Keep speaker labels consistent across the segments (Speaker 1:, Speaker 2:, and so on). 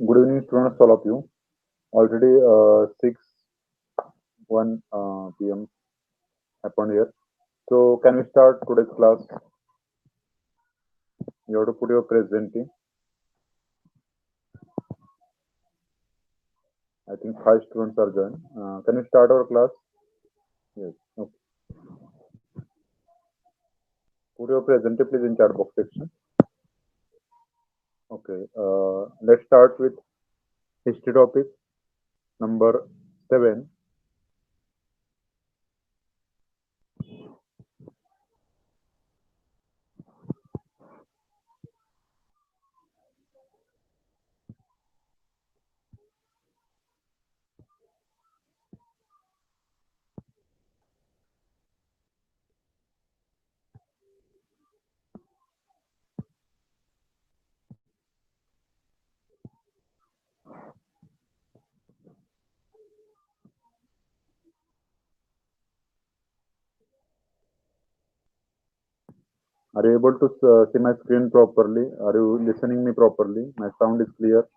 Speaker 1: Good evening, students, all of you. Already 6:01 p.m. happened here. So, can we start today's class? You have to put your presenting. I think 5 students are joined. Can we start our class? Yes. Okay. Put your presentation, please, in chat box section. Okay. Let's start with history topic number 7. Are you able to see my screen properly? Are you listening me properly? My sound is clear.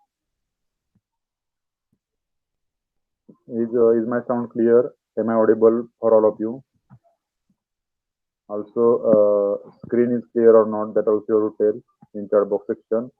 Speaker 1: Is my sound clear? Am I audible for all of you? Also, screen is clear or not, that also you have to tell in chat box section.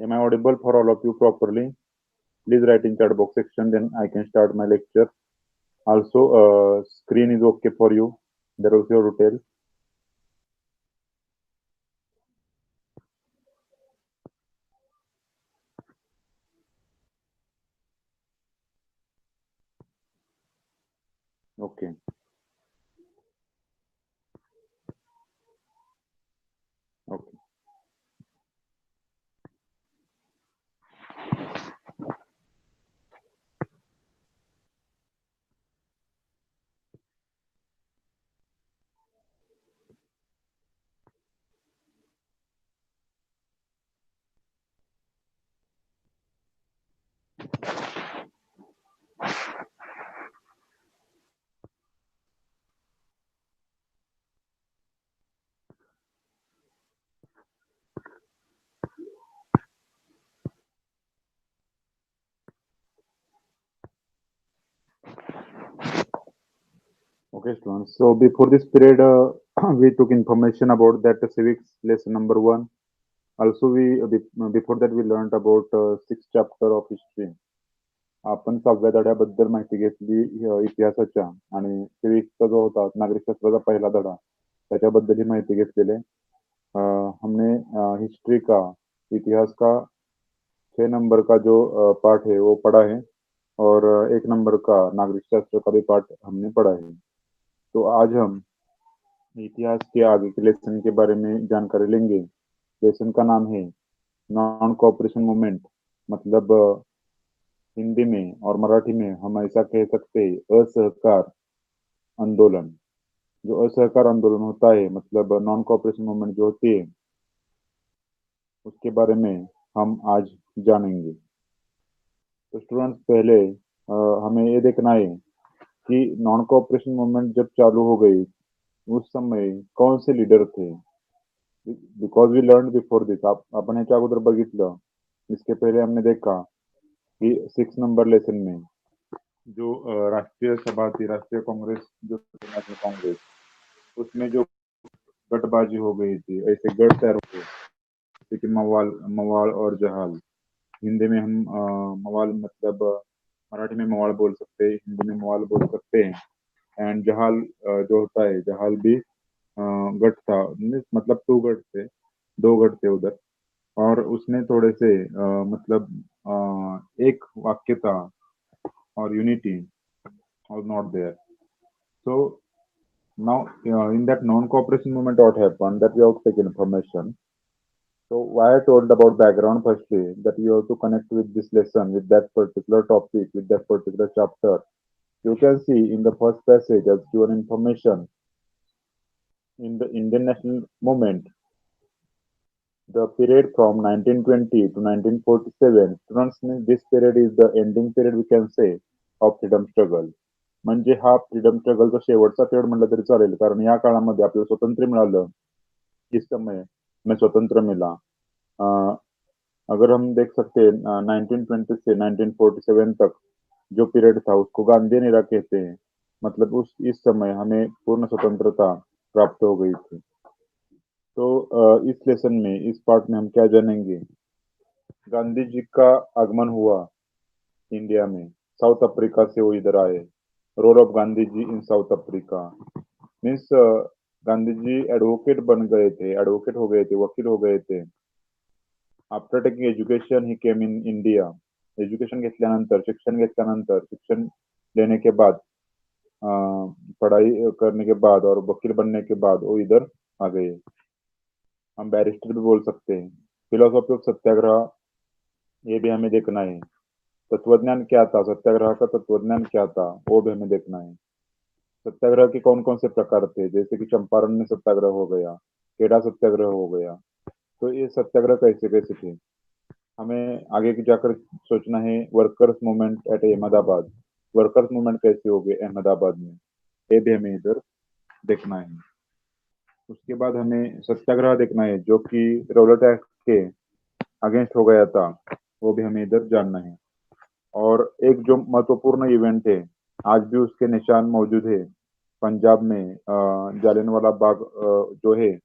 Speaker 1: Am I audible for all of you properly? Please write in chat box section, then I can start my lecture. Also, screen is okay for you. That also you have to tell. Okay. Okay. Okay, students. So before this period, we took information about that civics lesson number 1. Also, before that we learned about 6th chapter of history. आपण 6व्या धड्याबद्दल माहिती घेतली इतिहासाच्या, आणि सिविक्सचा जो होता नागरिकशास्त्राचा पहिला धडा त्याच्याबद्दल ही माहिती घेतलेली आहे. हमने हिस्ट्री का, इतिहास का 6 नंबर का जो पार्ट है वो पढ़ा है, और 1 नंबर का नागरिक शास्त्र का भी पार्ट हमने पढ़ा है. तो आज हम इतिहास के आगे के लेसन के बारे में जानकारी लेंगे. लेसन का नाम है नॉन कोऑपरेशन मूवमेंट, मतलब हिंदी में और मराठी में हम ऐसा कह सकते हैं असहकार आंदोलन. जो असहकार आंदोलन होता है, मतलब नॉन कोऑपरेशन मूवमेंट जो होती है, उसके बारे में हम आज जानेंगे. तो स्टूडेंट्स, पहले हमें ये देखना है कि नॉन कोऑपरेशन मूवमेंट जब चालू हो गई उस समय कौन से लीडर थे. Because we learn before this, आपण ह्याच्या अगोदर बघितलं, इसके पहले हमने देखा कि 6 नंबर लेसन में जो राष्ट्रीय सभा थी, राष्ट्रीय कांग्रेस, जो नेशनल कांग्रेस, उसमें जो गठबाजी हो गई थी, ऐसे गढ़ तैयार हो गए, जैसे कि मवाल और जहाल. हिंदी में हम मवाल मतलब मराठी में मवाल बोल सकते हैं, हिंदी में मवाल बोल सकते हैं. एंड जहाल जो होता है, जहाल भी गढ़ था, मतलब 2 गढ़ थे, 2 गढ़ थे उधर. और उसमें थोड़े से मतलब एक वाक्य था, और unity was not there. So now in that non-cooperation movement, what happened, that we have to take information. So why I told about background firstly, that you have to connect with this lesson, with that particular topic, with that particular chapter. You can see in the first passage as given information in the Indian national movement, the period from 1920 to 1947. Students, this period is the ending period we can say of freedom struggle. म्हणजे हा freedom स्ट्रगलचा शेवटचा period म्हटलं तरी चालेल, कारण या काळामध्ये आपल्याला स्वातंत्र्य मिळालं. इस समय में स्वतंत्र मिला. अगर हम देख सकते हैं 1920 से 1947 तक जो पीरियड था उसको गांधी एरा कहते हैं. मतलब उस इस समय हमें पूर्ण स्वतंत्रता प्राप्त हो गई थी. तो इस लेसन में, इस पार्ट में हम क्या जानेंगे? गांधी जी का आगमन हुआ इंडिया में. साउथ अफ्रीका से वो इधर आए. Role of Gandhi ji in South Africa means Gandhi ji advocate बन गए थे, एडवोकेट हो गए थे, वकील हो गए थे. After taking education he came in India. Education घेतल्यानंतर, शिक्षण घेतल्यानंतर, शिक्षण लेने के बाद, पढ़ाई करने के बाद और वकील बनने के बाद वो इधर आ गए. हम बैरिस्टर भी बोल सकते हैं. फिलोसॉफी ऑफ सत्याग्रह, ये भी हमें देखना है. तत्वज्ञान क्या था, सत्याग्रह का तत्वज्ञान क्या था, वो भी हमें देखना है. सत्याग्रह के कौन कौन से प्रकार थे, जैसे कि चंपारण में सत्याग्रह हो गया, खेड़ा सत्याग्रह हो गया. तो ये सत्याग्रह कैसे कैसे थे, हमें आगे जाकर सोचना है. Workers movement at Ahmedabad, workers movement कैसे हो गए अहमदाबाद में, ये भी हमें इधर देखना है. उसके बाद हमें सत्याग्रह देखना है जो कि रौलट एक्ट के अगेंस्ट हो गया था, वो भी हमें इधर जानना है. और एक जो महत्वपूर्ण इवेंट है, आज भी उसके निशान मौजूद है पंजाब में. जालियनवाला बाग जो है,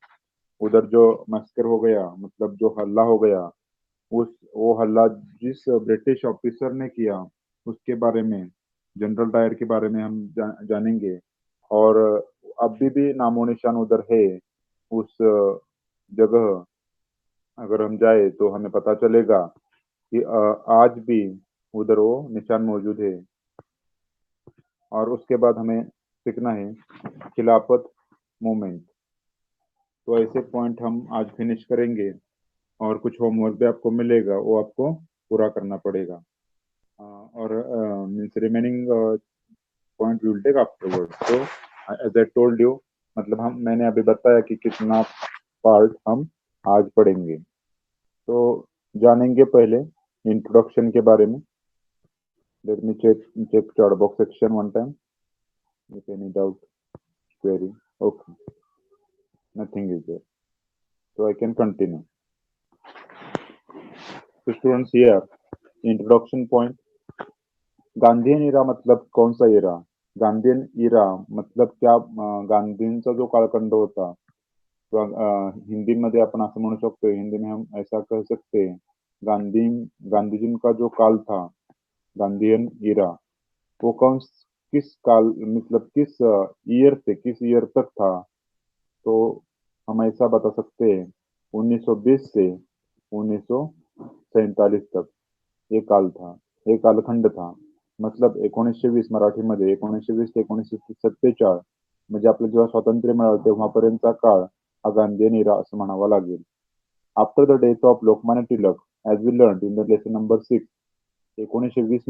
Speaker 1: उधर जो मस्कर हो गया, मतलब जो हल्ला हो गया, उस वो हल्ला जिस ब्रिटिश ऑफिसर ने किया उसके बारे में, जनरल डायर के बारे में हम जानेंगे. और अभी भी नामो निशान उधर है उस जगह. अगर हम जाए तो हमें पता चलेगा कि आज भी उधर वो निशान मौजूद है. और उसके बाद हमें सीखना है खिलाफत मूवमेंट. तो ऐसे पॉइंट हम आज फिनिश करेंगे, और कुछ होमवर्क भी आपको मिलेगा, वो आपको पूरा करना पड़ेगा. और means remaining point will take afterward. तो एज आई टोल्ड यू, मतलब मैंने अभी बताया कि कितना पार्ट हम आज पढ़ेंगे. तो जानेंगे पहले इंट्रोडक्शन के बारे में. Let me check chat box section one time. If any doubt, query. Okay, nothing is there, so I can continue. So students, here introduction point. Gandhian era मतलब कौन सा इरा? गांधीयन इरा मतलब क्या? गांधींचा जो कालखंड होता, तो हिंदी मध्ये आपण असं म्हणू शकतो, हिंदी में हम ऐसा कह सकते हैं, गांधीजी का जो काल था, गांधीयन इरा, वो किस काल, मतलब किस ईयर से किस ईयर तक था? तो हम ऐसा बता सकते हैं 1920 से 1947 तक ये काल था, ये कालखंड था. मतलब 1920 मराठीमध्ये 1920 ते 1947 म्हणजे आपलं जेव्हा स्वातंत्र्य मिळालं तेव्हापर्यंतचा काळ हा गांधीयन इरा असं म्हणावा लागेल. After the death of Lokmanya Tilak, as we learn in the lesson number 6, 1920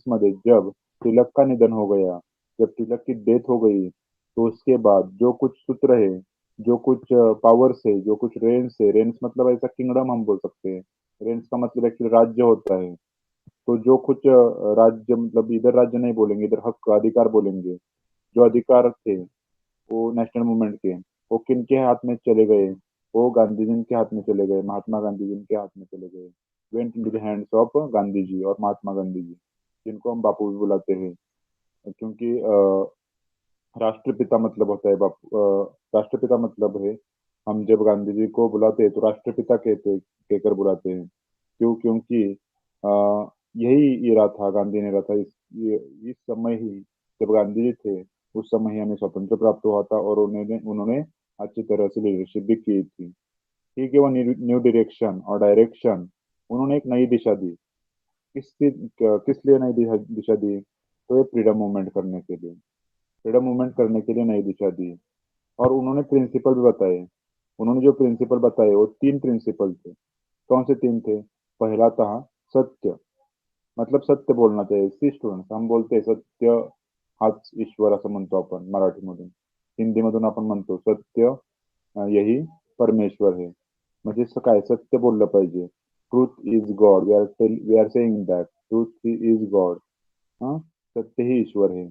Speaker 1: मध्ये जब तिलक का निधन हो गया, जब तिलक की डेथ हो गई, तो उसके बाद जो कुछ सूत्र है, जो कुछ पावर्स है, जो कुछ रेंस है, रेंस मतलब ऐसा किंगडम हम बोल सकते हैं. रेंस का मतलब एक्चुअली राज्य होता है. तो जो कुछ राज्य, मतलब इधर राज्य नहीं बोलेंगे, इधर हक अधिकार बोलेंगे. जो अधिकार थे वो नेशनल मूवमेंट के, वो किनके हाथ में चले गए? वो गांधी जी के हाथ में चले गए, महात्मा गांधी जी के हाथ में चले गए. Went in the hands of Gandhi ji और महात्मा गांधी जी, जिनको हम बापू भी बुलाते हैं, क्योंकि राष्ट्रपिता मतलब होता है बापू. राष्ट्रपिता मतलब है, हम जब गांधी जी को बुलाते हैं तो राष्ट्रपिता कहकर बुलाते हैं. क्यों? क्योंकि यही इरा था, गांधी ने था. इस समय ही जब गांधी जी थे, उस समय ही हमें स्वतंत्र प्राप्त हुआ था, और उन्होंने अच्छी तरह से लीडरशिप भी की थी. ठीक है, वो न्यू डायरेक्शन और डायरेक्शन, उन्होंने एक नई दिशा दी. किस लिए नई दिशा दी? तो ये फ्रीडम मूवमेंट करने के लिए, फ्रीडम मूवमेंट करने के लिए नई दिशा दी. और उन्होंने प्रिंसिपल भी बताए. उन्होंने जो प्रिंसिपल बताए वो तीन प्रिंसिपल थे। कौन से तीन थे? पहला था सत्य, मतलब सत्य बोलना चाहिए। सी स्टुडंट, हम बोलते सत्य हाच ईश्वर असं म्हणतो आपण मराठीमधून. हिंदीमधून आपण म्हणतो सत्य यही परमेश्वर है. म्हणजे काय सत्य बोललं पाहिजे. Truth is God. We are saying that truth is God. हाँ, सत्य ही ईश्वर है.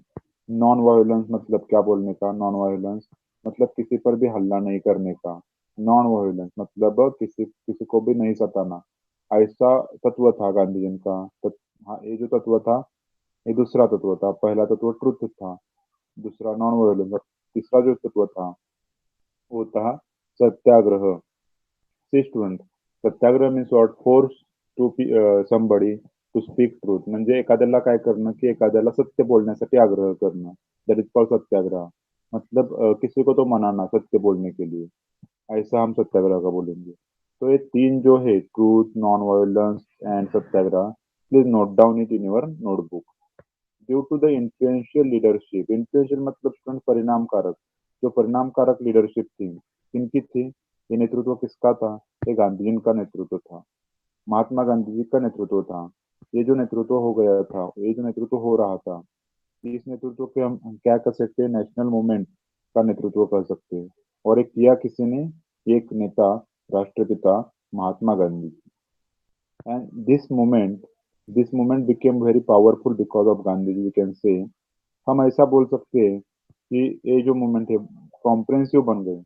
Speaker 1: नॉन वायलेंस मतलब क्या बोलने का? नॉन वायलेंस मतलब किसी पर भी हल्ला नहीं करने का. नॉन वायलेंस मतलब किसी किसी को भी नहीं सताना. ऐसा तत्व था गांधी जी का. हाँ, ये जो तत्व था ये दूसरा तत्व था. पहला तत्व ट्रुथ था, दूसरा नॉन वायलेंस, तीसरा जो तत्व था वो था satyagraha. See student, satyagraha means what? Force to somebody to speak truth. म्हणजे एखाद्याला काय करणं की एखाद्याला सत्य बोलण्यासाठी आग्रह करणं. दैट इज कॉल्ड सत्याग्रह. मतलब किसी को तो मनाना सत्य बोलने के लिए. ऐसा हम सत्याग्रह का बोलेंगे. तो ये तीन जो है truth, non violence and satyagraha, please note down it in your notebook. Due to the influential leadership. Influential मतलब स्टूडेंट परिणामकारक. जो परिणामकारक लीडरशिप थी किनकी थी? ये नेतृत्व किसका था? ये गांधी जी का नेतृत्व था, महात्मा गांधी जी का नेतृत्व था. ये जो नेतृत्व हो गया था, ये जो नेतृत्व हो रहा था, इस नेतृत्व के हम क्या कर सकते हैं? नेशनल मूवमेंट का नेतृत्व कर सकते हैं. और एक किया किसी ने? एक नेता, राष्ट्रपिता Mahatma Gandhi. And this movement became very powerful because of Gandhi ji, we can say. हम ऐसा बोल सकते हैं कि ये जो मूवमेंट है कॉम्प्रेंसिव बन गए.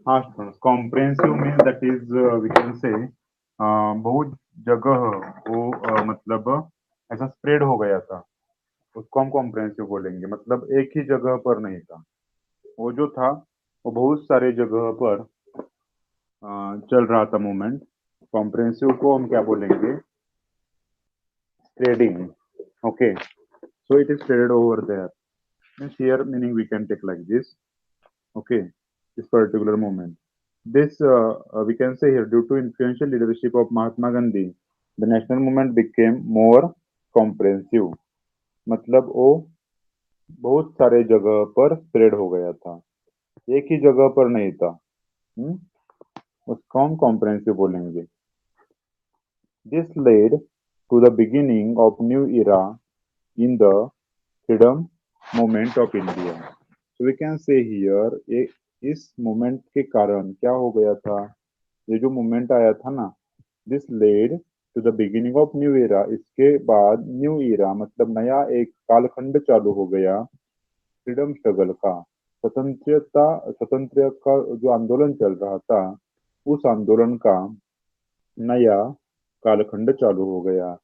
Speaker 1: हाँ, comprehensive means that is we can say बहुत जगह वो मतलब ऐसा स्प्रेड हो गया था, उसको हम कॉम्प्रेंसिव बोलेंगे. मतलब एक ही जगह पर नहीं था, वो जो था वो बहुत सारे जगह पर चल रहा था मूवमेंट. कॉम्प्रेंसिव को हम क्या बोलेंगे? Spreading. Okay, so it is spread over there. Means here meaning we can take like this. Okay, this particular movement. This we can say here due to influential leadership of Mahatma Gandhi, the national movement became more comprehensive. मतलब वो बहुत सारे जगह पर spread हो गया था, एक ही जगह पर नहीं था. हम्म, उसको हम कॉम्प्रेहेंसिव बोलेंगे. This led to the beginning of new era in the freedom movement of India. So we can say here इस मूवमेंट के कारण क्या हो गया था? ये जो मूवमेंट आया था ना, this led to the beginning of new era. इसके बाद न्यू एरा मतलब नया एक कालखंड चालू हो गया फ्रीडम स्ट्रगल का. स्वतंत्र का जो आंदोलन चल रहा था, उस आंदोलन का नया कालखंड चालू हो गया,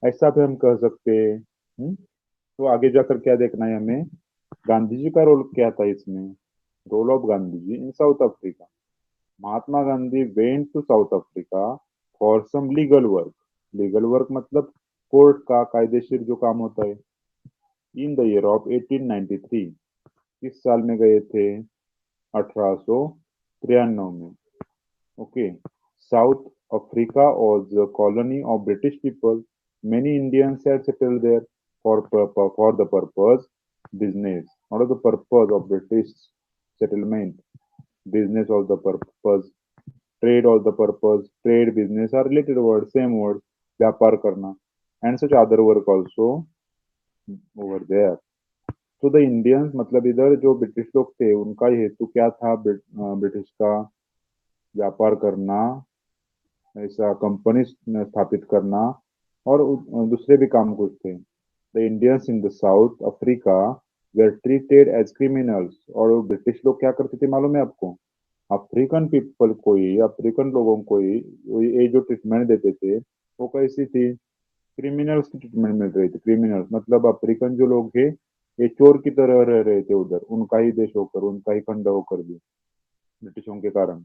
Speaker 1: ऐसा भी हम कह सकते हैं. तो आगे जाकर क्या देखना है हमें? गांधी जी का रोल क्या था इसमें? Role of Gandhi ji in South Africa. Mahatma Gandhi went to South Africa for some legal work. Legal work मतलब कोर्ट का कायदेशीर जो काम होता है. In the year of 1893. किस साल में गए थे? 1893 में. Okay. South Africa was a colony of British people. Many Indians had settled there for the purpose business. What is the purpose of British settlement? Business of the purpose, trade of the purpose. Trade, business are related words, same words. व्यापार करना and such other work also over there. तो the Indians मतलब इधर जो British लोग थे उनका हेतु क्या था? ब्रिटिश का व्यापार करना, ऐसा कंपनी स्थापित करना और दूसरे भी काम कुछ थे. The Indians in the South Africa were treated as criminals. और ब्रिटिश लोग क्या करते थे मालूम है आपको? अफ्रीकन पीपल को ही, अफ्रीकन लोगों को ही ये जो ट्रीटमेंट देते थे वो कैसी थी? क्रिमिनल्स की ट्रीटमेंट मिल रही थी. क्रिमिनल्स मतलब अफ्रीकन जो लोग थे ये चोर की तरह रह रहे थे उधर, उनका ही देश होकर, उनका ही खंड होकर भी, ब्रिटिशों के कारण।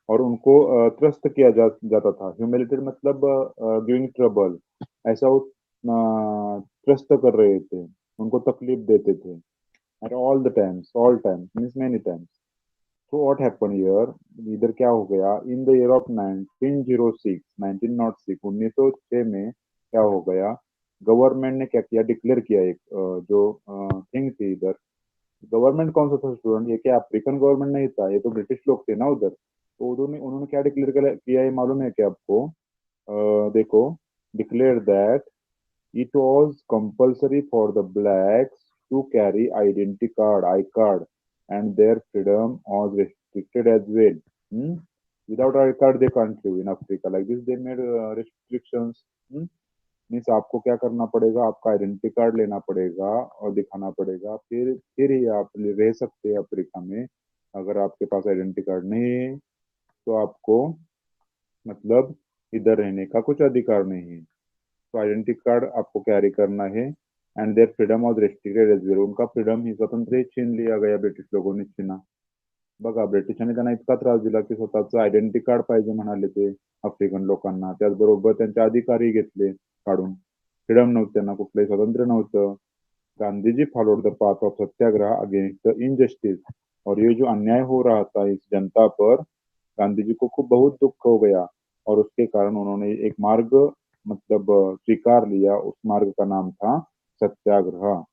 Speaker 1: और उनको त्रस्त किया जाता था। ह्यूमिलेटेड मतलब गिविंग ट्रबल, ऐसा वो त्रस्त कर रहे थे, उनको तकलीफ देते थे। At all the times, all times means many times. So what happen here, इधर क्या हो गया, इन द ईयर ऑफ 1906, 1906, 1906 में क्या हो गया, गवर्नमेंट ने क्या किया, डिक्लेयर किया एक जो थिंग थी इधर। गवर्नमेंट कौन सा था स्टूडेंट, ये क्या अफ्रीकन गवर्नमेंट नहीं था, ये तो ब्रिटिश लोग थे ना उधर। तो उन्होंने उन्होंने क्या डिक्लेयर किया, ये मालूम है क्या आपको? देखो, declare that it was compulsory for the blacks to carry identity card, I card, and their freedom was restricted as well. Hmm? Without I card, they can't live in Africa. Like this, they made restrictions. Hmm? Means आपको क्या करना पड़ेगा, आपका identity card लेना पड़ेगा और दिखाना पड़ेगा, फिर ही आप रह सकते हैं अफ्रीका में। अगर आपके पास आइडेंटिटी कार्ड नहीं है तो आपको मतलब इधर रहने का कुछ अधिकार नहीं है। तो आइडेंटिटी कार्ड आपको कैरी करना है। And their freedom was restricted as well, उनका फ्रीडम ही, स्वतंत्र ही छीन लिया गया, ब्रिटिश लोगों ने छीना। बघा, ब्रिटिशांनी त्यांना इतका त्रास दिला की स्वतःचं आयडेंटिटी कार्ड पाहिजे म्हणाले ते आफ्रिकन लोकांना, त्याचबरोबर त्यांचे अधिकारही घेतले काढून। फ्रीडम नव्हतं, त्यांना कुठलंही स्वातंत्र्य नव्हतं। Gandhi ji followed the path of satyagraha against the injustice, और ये जो अन्याय हो रहा था इस जनता पर, गांधी जी को खूब बहुत दुख हो गया, और उसके कारण उन्होंने एक मार्ग मतलब स्वीकार लिया। उस मार्ग का नाम था satyagraha.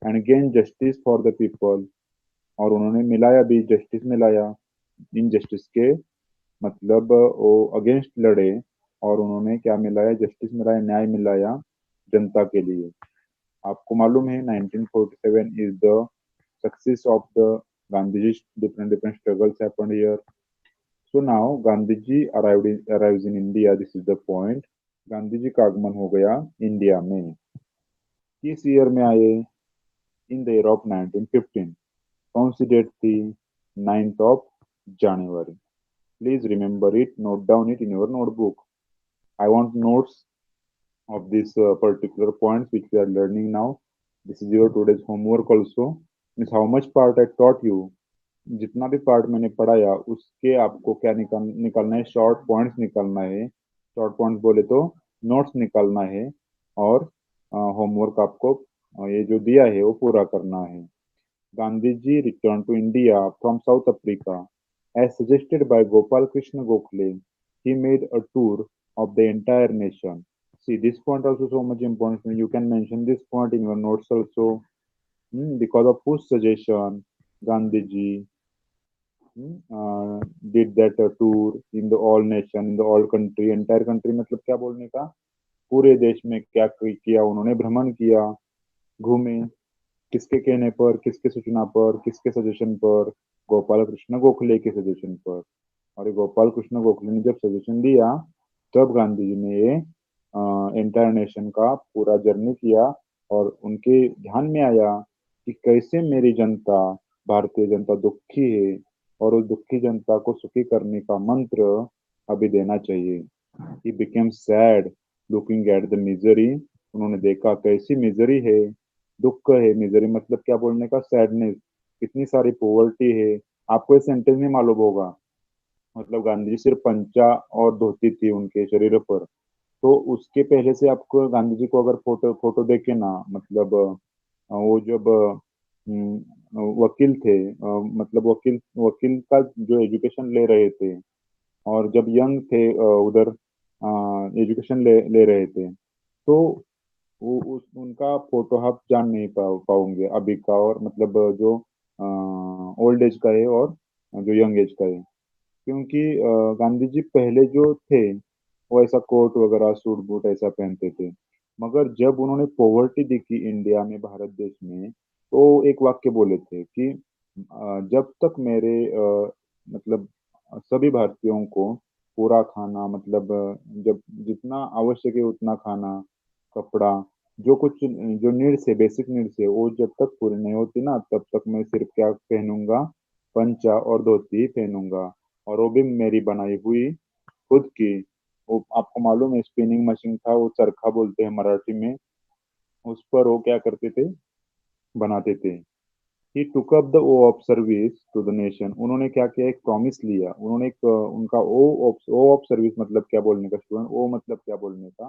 Speaker 1: And gain justice for the people, और उन्होंने मिलाया भी, जस्टिस मिलाया इनजस्टिस के, मतलब वो अगेंस्ट लड़े, और उन्होंने क्या मिलाया, जस्टिस मिलाया, न्याय मिलाया जनता के लिए। आपको मालूम है 1947 is the success of the Gandhiji, different different struggles happened here. So now Gandhiji arrives in India, this is the point। Gandhi ji का आगमन हो गया इंडिया में। किस ईयर में आए? इन द ईयर ऑफ 1915। कौन सी डेट थी? 9th of January। Please remember it, note down it in your notebook. I want notes of this particular points which we are learning now. This is your today's homework also। means how much part I taught you, जितना भी part मैंने पढ़ाया उसके आपको क्या निकालना है, short points निकालना है। शॉर्ट पॉइंट्स बोले तो नोट्स निकालना है, और होमवर्क आपको ये जो दिया है वो पूरा करना है। Gandhi ji return to India from South Africa as suggested by Gopal Krishna Gokhale. He made a tour of the entire nation। See, this point also so much important. You can mention this point in your notes also। Because of whose suggestion Gandhiji did that tour in the all nation, in the all country, entire country मतलब क्या बोलने का, पूरे देश में क्या किया उन्होंने, भ्रमण किया, घूमे। किसके कहने पर, किसके सूचना पर, किसके सजेशन पर? गोपाल कृष्ण गोखले के सजेशन पर। और ये गोपाल कृष्ण गोखले ने जब सजेशन दिया, तब गांधी जी ने ये एंटायर नेशन का पूरा जर्नी किया, और उनके ध्यान में आया कि कैसे मेरी जनता, भारतीय जनता दुखी है, और उस दुखी जनता को सुखी करने का मंत्र अभी देना चाहिए। He became sad looking at the misery. उन्होंने देखा कैसी मिजरी है, दुख है। मिजरी मतलब क्या बोलने का, सैडनेस, कितनी सारी पोवर्टी है। आपको ये सेंटेंस नहीं मालूम होगा। मतलब गांधी जी सिर्फ पंचा और धोती थी उनके शरीर पर। तो उसके पहले से आपको गांधी जी को अगर फोटो फोटो देखे ना, मतलब वो जब वकील थे, मतलब वकील वकील का जो एजुकेशन ले रहे थे, और जब यंग थे उधर एजुकेशन ले रहे थे, तो उनका फोटो आप जान नहीं पाओगे अभी का, और मतलब जो ओल्ड एज का है और जो यंग एज का है। क्योंकि गांधी जी पहले जो थे वो ऐसा कोट वगैरह सूट बूट ऐसा पहनते थे। मगर जब उन्होंने पॉवर्टी देखी इंडिया में, भारत देश में, तो एक वाक्य बोले थे कि जब तक मेरे मतलब सभी भारतीयों को पूरा खाना, मतलब जब जितना आवश्यक है उतना खाना, कपड़ा, जो कुछ जो नीड्स है, बेसिक नीड्स है, वो जब तक पूरी नहीं होती ना, तब तक मैं सिर्फ क्या पहनूंगा, पंचा और धोती पहनूंगा। और वो भी मेरी बनाई हुई खुद की। वो आपको मालूम है, स्पिनिंग मशीन था, वो चरखा बोलते हैं मराठी में। उस पर वो क्या करते थे, बनाते थे। He took up the oath of service to the nation. उन्होंने क्या किया, एक प्रॉमिस लिया। उन्होंने एक उनका ओ ऑफ सर्विस मतलब क्या बोलने का स्टूडेंट, ओ मतलब क्या बोलने का,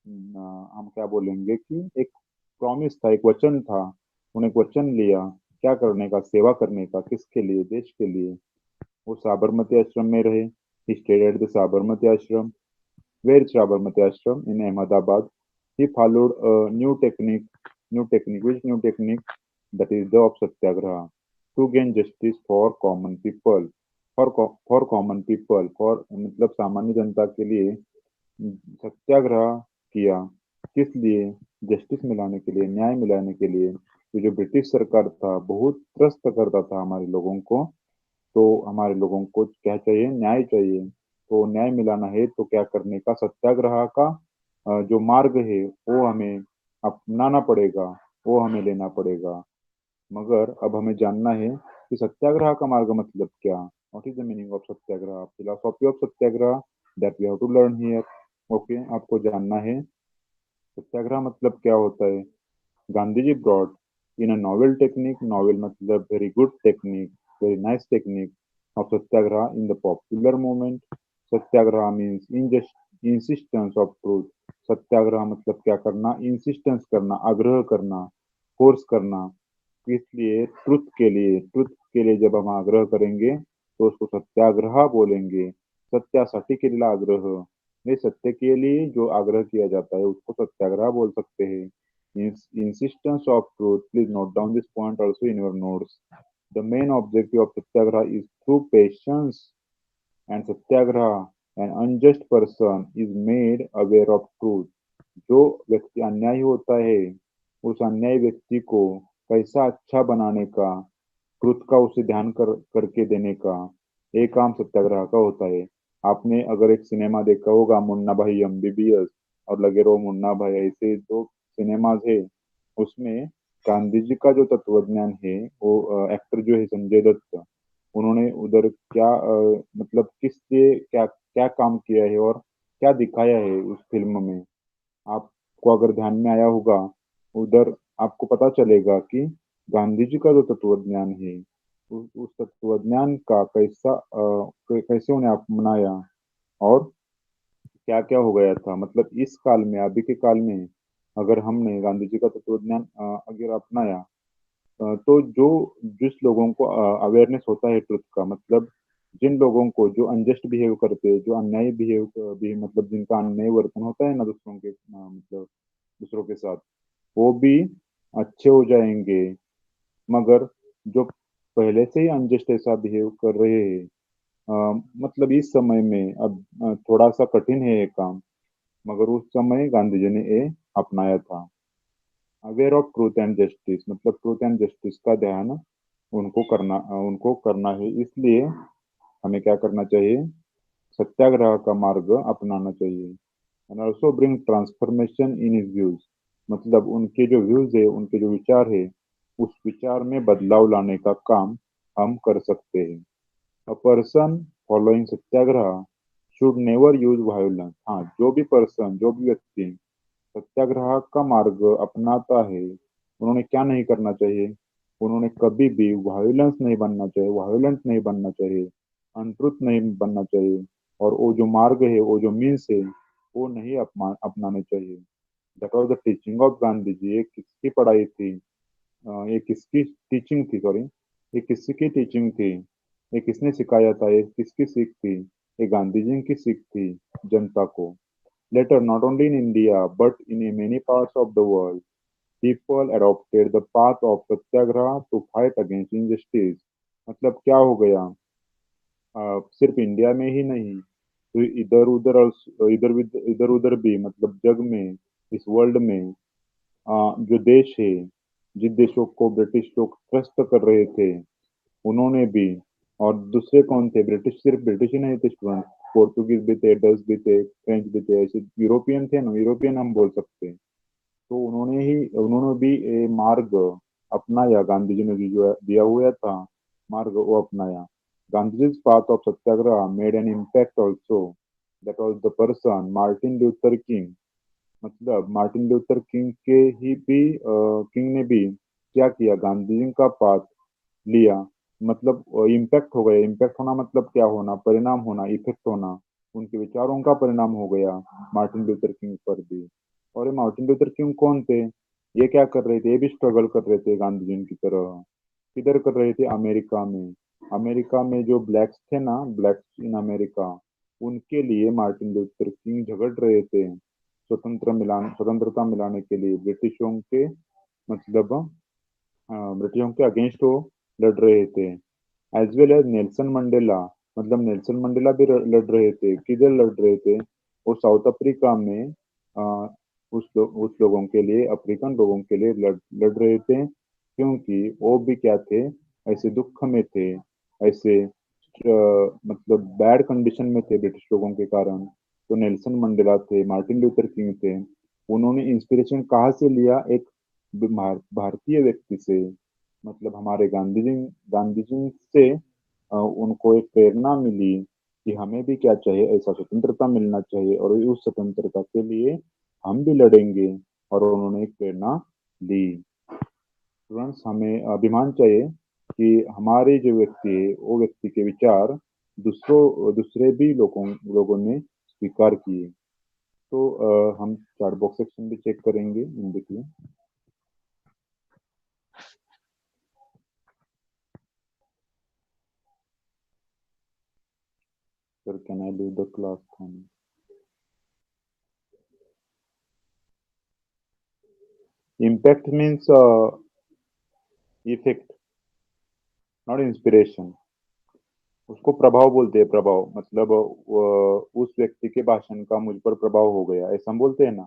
Speaker 1: हम क्या बोलेंगे कि एक प्रॉमिस था, एक वचन था। उन्होंने एक वचन लिया, क्या करने का, सेवा करने का, किसके लिए, देश के लिए। वो साबरमती आश्रम में रहे। He stayed at the Sabarmati आश्रम। वेयर साबरमती आश्रम इन अहमदाबाद। ही followed a new technique, which new technique? That is the of satyagraha, to gain justice for common people, for common people, for मतलब सामान्य जनता के लिए सत्याग्रह किया। किस लिए? जस्टिस मिलाने के लिए, न्याय मिलाने के लिए। तो जो ब्रिटिश सरकार था बहुत त्रस्त करता था हमारे लोगों को, तो हमारे लोगों को क्या चाहिए, न्याय चाहिए। तो न्याय मिलाना है तो क्या करने का, सत्याग्रह का जो मार्ग है वो हमें अपनाना पड़ेगा, वो हमें लेना पड़ेगा। मगर अब हमें जानना है कि सत्याग्रह का मार्ग मतलब क्या। What is the meaning of satyagraha, philosophy of satyagraha, that we have to learn here. Okay, आपको जानना है सत्याग्रह मतलब क्या होता है। Gandhi ji brought in a novel technique, novel मतलब very good technique, very nice technique of satyagraha in the popular movement. Satyagraha means insistence of truth. Satyagraha मतलब क्या करना, इंसिस्टेंस करना, आग्रह करना, फोर्स करना। इसलिए ट्रुथ के लिए जब हम आग्रह करेंगे तो उसको सत्याग्रह बोलेंगे। सत्यासाठी केलेला आग्रह, ये सत्य के लिए जो आग्रह किया जाता है उसको सत्याग्रह बोल सकते हैं। Insistence of truth. Please note down this point also in your notes. The main objective of satyagraha is through patience and satyagraha, an unjust person is made aware of truth. जो व्यक्ति अन्यायी होता है उस अन्यायी व्यक्ति को कैसा अच्छा बनाने का, ट्रुथ का उसे ध्यान करके देने का एक काम सत्याग्रह का होता है। आपने अगर एक सिनेमा देखा होगा मुन्ना भाई एमबीबीएस और लगे रहो मुन्ना भाई, ऐसे दो सिनेमाज है। उसमें गांधी जी का जो तत्वज्ञान है वो एक्टर जो है संजय दत्त, उन्होंने उधर क्या मतलब किस लिए क्या क्या काम किया है और क्या दिखाया है उस फिल्म में, आपको अगर ध्यान में आया होगा उधर आपको पता चलेगा कि गांधी जी का जो तत्वज्ञान है उस तत्वज्ञान का कैसे उन्हें अपनाया और क्या क्या हो गया था। मतलब इस काल में, अभी के काल में अगर हमने गांधी जी का तत्वज्ञान अगर अपनाया तो जो जिस लोगों को अवेयरनेस होता है ट्रुथ का, मतलब जिन लोगों को जो अनजस्ट बिहेव करते हैं, जो अन्याय बिहेव मतलब जिनका अन्याय वर्तन होता है ना दूसरों के मतलब दूसरों के साथ, वो भी अच्छे हो जाएंगे। मगर जो पहले से ही अनजस्ट ऐसा बिहेव कर रहे हैं, मतलब इस समय में अब थोड़ा सा कठिन है ये काम, मगर उस समय गांधी जी ने ये अपनाया था। Aware of truth and justice मतलब ट्रूथ एंड जस्टिस का ध्यान उनको करना है। इसलिए हमें क्या करना चाहिए, सत्याग्रह का मार्ग अपनाना चाहिए। And also bring transformation in his views, मतलब उनके जो व्यूज है, उनके जो विचार है, उस विचार में बदलाव लाने का काम हम कर सकते हैं। A person following Satyagraha should never use violence. हाँ, जो भी पर्सन, जो भी व्यक्ति सत्याग्रह का मार्ग अपनाता है उन्होंने क्या नहीं करना चाहिए, उन्होंने कभी भी वायोलेंस नहीं बनना चाहिए, वायोलेंट नहीं बनना चाहिए, अनट्रुथ नहीं बनना चाहिए, और वो जो मार्ग है, वो जो मीन्स है, वो नहीं अपनाने चाहिए। That was the teaching of Gandhi ji. ये किसकी पढ़ाई थी, ये किसकी टीचिंग थी, सॉरी, ये किसकी टीचिंग थी, ये किसने सिखाया था, ये किसकी सीख थी, ये गांधी जी की सीख थी जनता को। Later, not only in India but in many parts of the world, people adopted the path of satyagraha to fight against injustice। मतलब क्या हो गया, सिर्फ इंडिया में ही नहीं, तो इधर उधर भी, मतलब जग में, इस वर्ल्ड में जो देश है, जिन देशों को ब्रिटिश लोग ट्रस्ट कर रहे थे उन्होंने भी, और दूसरे कौन थे, ब्रिटिश सिर्फ ब्रिटिश ही नहीं थे स्टूडेंट, पोर्तुगीज भी थे, डच भी थे, फ्रेंच भी थे, ऐसे यूरोपियन थे ना, यूरोपियन हम बोल सकते हैं। तो उन्होंने भी ये मार्ग अपनाया, गांधी जी ने जो दिया हुआ था मार्ग वो अपनाया। Gandhi ji path of satyagraha made an impact also, that was the person Martin Luther King. मतलब मार्टिन लूथर किंग के ही भी किंग ने भी क्या किया, गांधी जी का पाथ लिया, मतलब इम्पैक्ट हो गया। इम्पैक्ट होना मतलब क्या होना, परिणाम होना, इफेक्ट होना, उनके विचारों का परिणाम हो गया मार्टिन लूथर किंग पर भी। और ये मार्टिन लूथर किंग कौन थे, ये क्या कर रहे थे, ये भी स्ट्रगल कर रहे थे गांधी जी की तरह। किधर कर रहे थे, अमेरिका में। अमेरिका में जो ब्लैक्स थे ना, ब्लैक्स इन अमेरिका, उनके लिए मार्टिन लूथर किंग झगड़ रहे थे, स्वतंत्रता मिलाने के लिए ब्रिटिशों के, मतलब ब्रिटिशों के अगेंस्ट वो लड़ रहे थे। As well as Nelson Mandela, मतलब नेल्सन मंडेला भी लड़ रहे थे। किधर लड़ रहे थे, वो साउथ अफ्रीका में उस लोगों के लिए, अफ्रीकन लोगों के लिए लड़ रहे थे, क्योंकि वो भी क्या थे, ऐसे दुख में थे, ऐसे मतलब बैड कंडीशन में थे ब्रिटिश लोगों के कारण। तो नेल्सन मंडेला थे, मार्टिन लूथर किंग थे। उन्होंने इंस्पिरेशन कहाँ से लिया, एक भारतीय व्यक्ति से, मतलब हमारे गांधी जी से उनको एक प्रेरणा मिली कि हमें भी क्या चाहिए, ऐसा स्वतंत्रता मिलना चाहिए, और उस स्वतंत्रता के लिए हम भी लड़ेंगे। और उन्होंने एक प्रेरणा ली। स्टूडेंट्स, हमें अभिमान चाहिए कि हमारे जो व्यक्ति है, वो व्यक्ति के विचार दूसरे भी लोगों ने स्वीकार किए। तो हम चार्ट बॉक्स सेक्शन भी चेक करेंगे इन देखिए। Sir, can I leave the class? Impact means effect, not inspiration. उसको प्रभाव बोलते हैं, प्रभाव मतलब उस व्यक्ति के भाषण का मुझ पर प्रभाव हो गया, ऐसा हम बोलते हैं ना,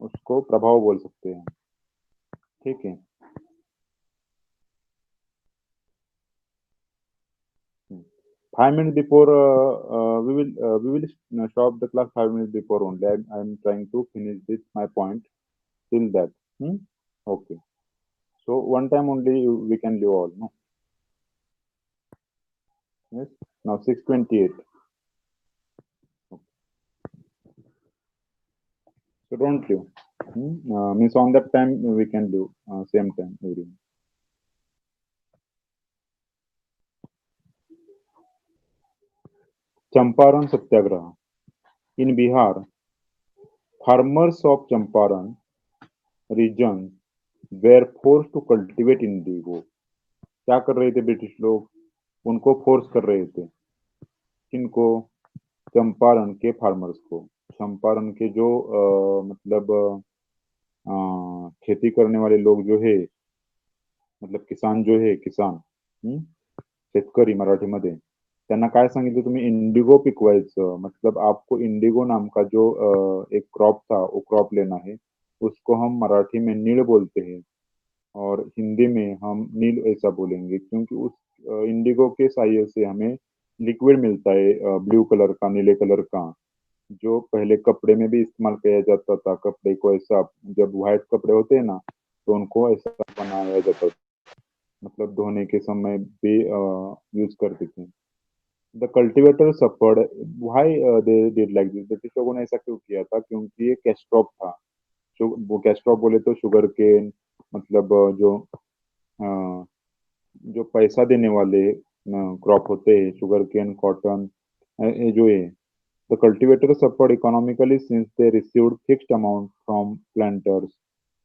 Speaker 1: उसको प्रभाव बोल सकते हैं। ठीक है। 5 minutes before, we will stop the class 5 minutes before only. I'm trying to finish this my point till that. Hmm? Okay. So one time only we can leave all. No. Yes. Now 6:28. So don't leave. Means on that time we can do same time every. Champaran Satyagraha in Bihar, farmers of Champaran region were forced to cultivate indigo. क्या कर रहे थे British लोग, उनको force कर रहे थे, किनको, चंपारण के फार्मर्स को। चंपारण के जो मतलब खेती करने वाले लोग जो है, मतलब किसान जो है, किसान, शेतकरी मराठीमध्ये, त्यांना काय सांगितलं, तुम्ही इंडिगो पिकवायचं, मतलब आपको इंडिगो नाम का जो एक क्रॉप था, वो क्रॉप लेना है। उसको हम मराठी में नील बोलते हैं, और हिंदी में हम नील ऐसा बोलेंगे, क्योंकि उस इंडिगो के सहाय्य से हमें लिक्विड मिलता है ब्लू कलर का, नीले कलर का, जो पहले कपड़े में भी इस्तेमाल किया जाता था। कपड़े को ऐसा, जब व्हाइट कपड़े होते हैं ना, तो उनको ऐसा बनाया जाता था, मतलब धोने के समय भी यूज करते थे। The cultivator suffered, why they did like this, British लोगों ने ऐसा क्यों किया था, क्योंकि ये कैश क्रॉप था। वो कैश क्रॉप बोले तो शुगर केन, मतलब अ, जो पैसा देने वाले क्रॉप होते हैं, शुगर केन, कॉटन, ये जो है। The cultivator suffered economically since they received fixed amount from planters.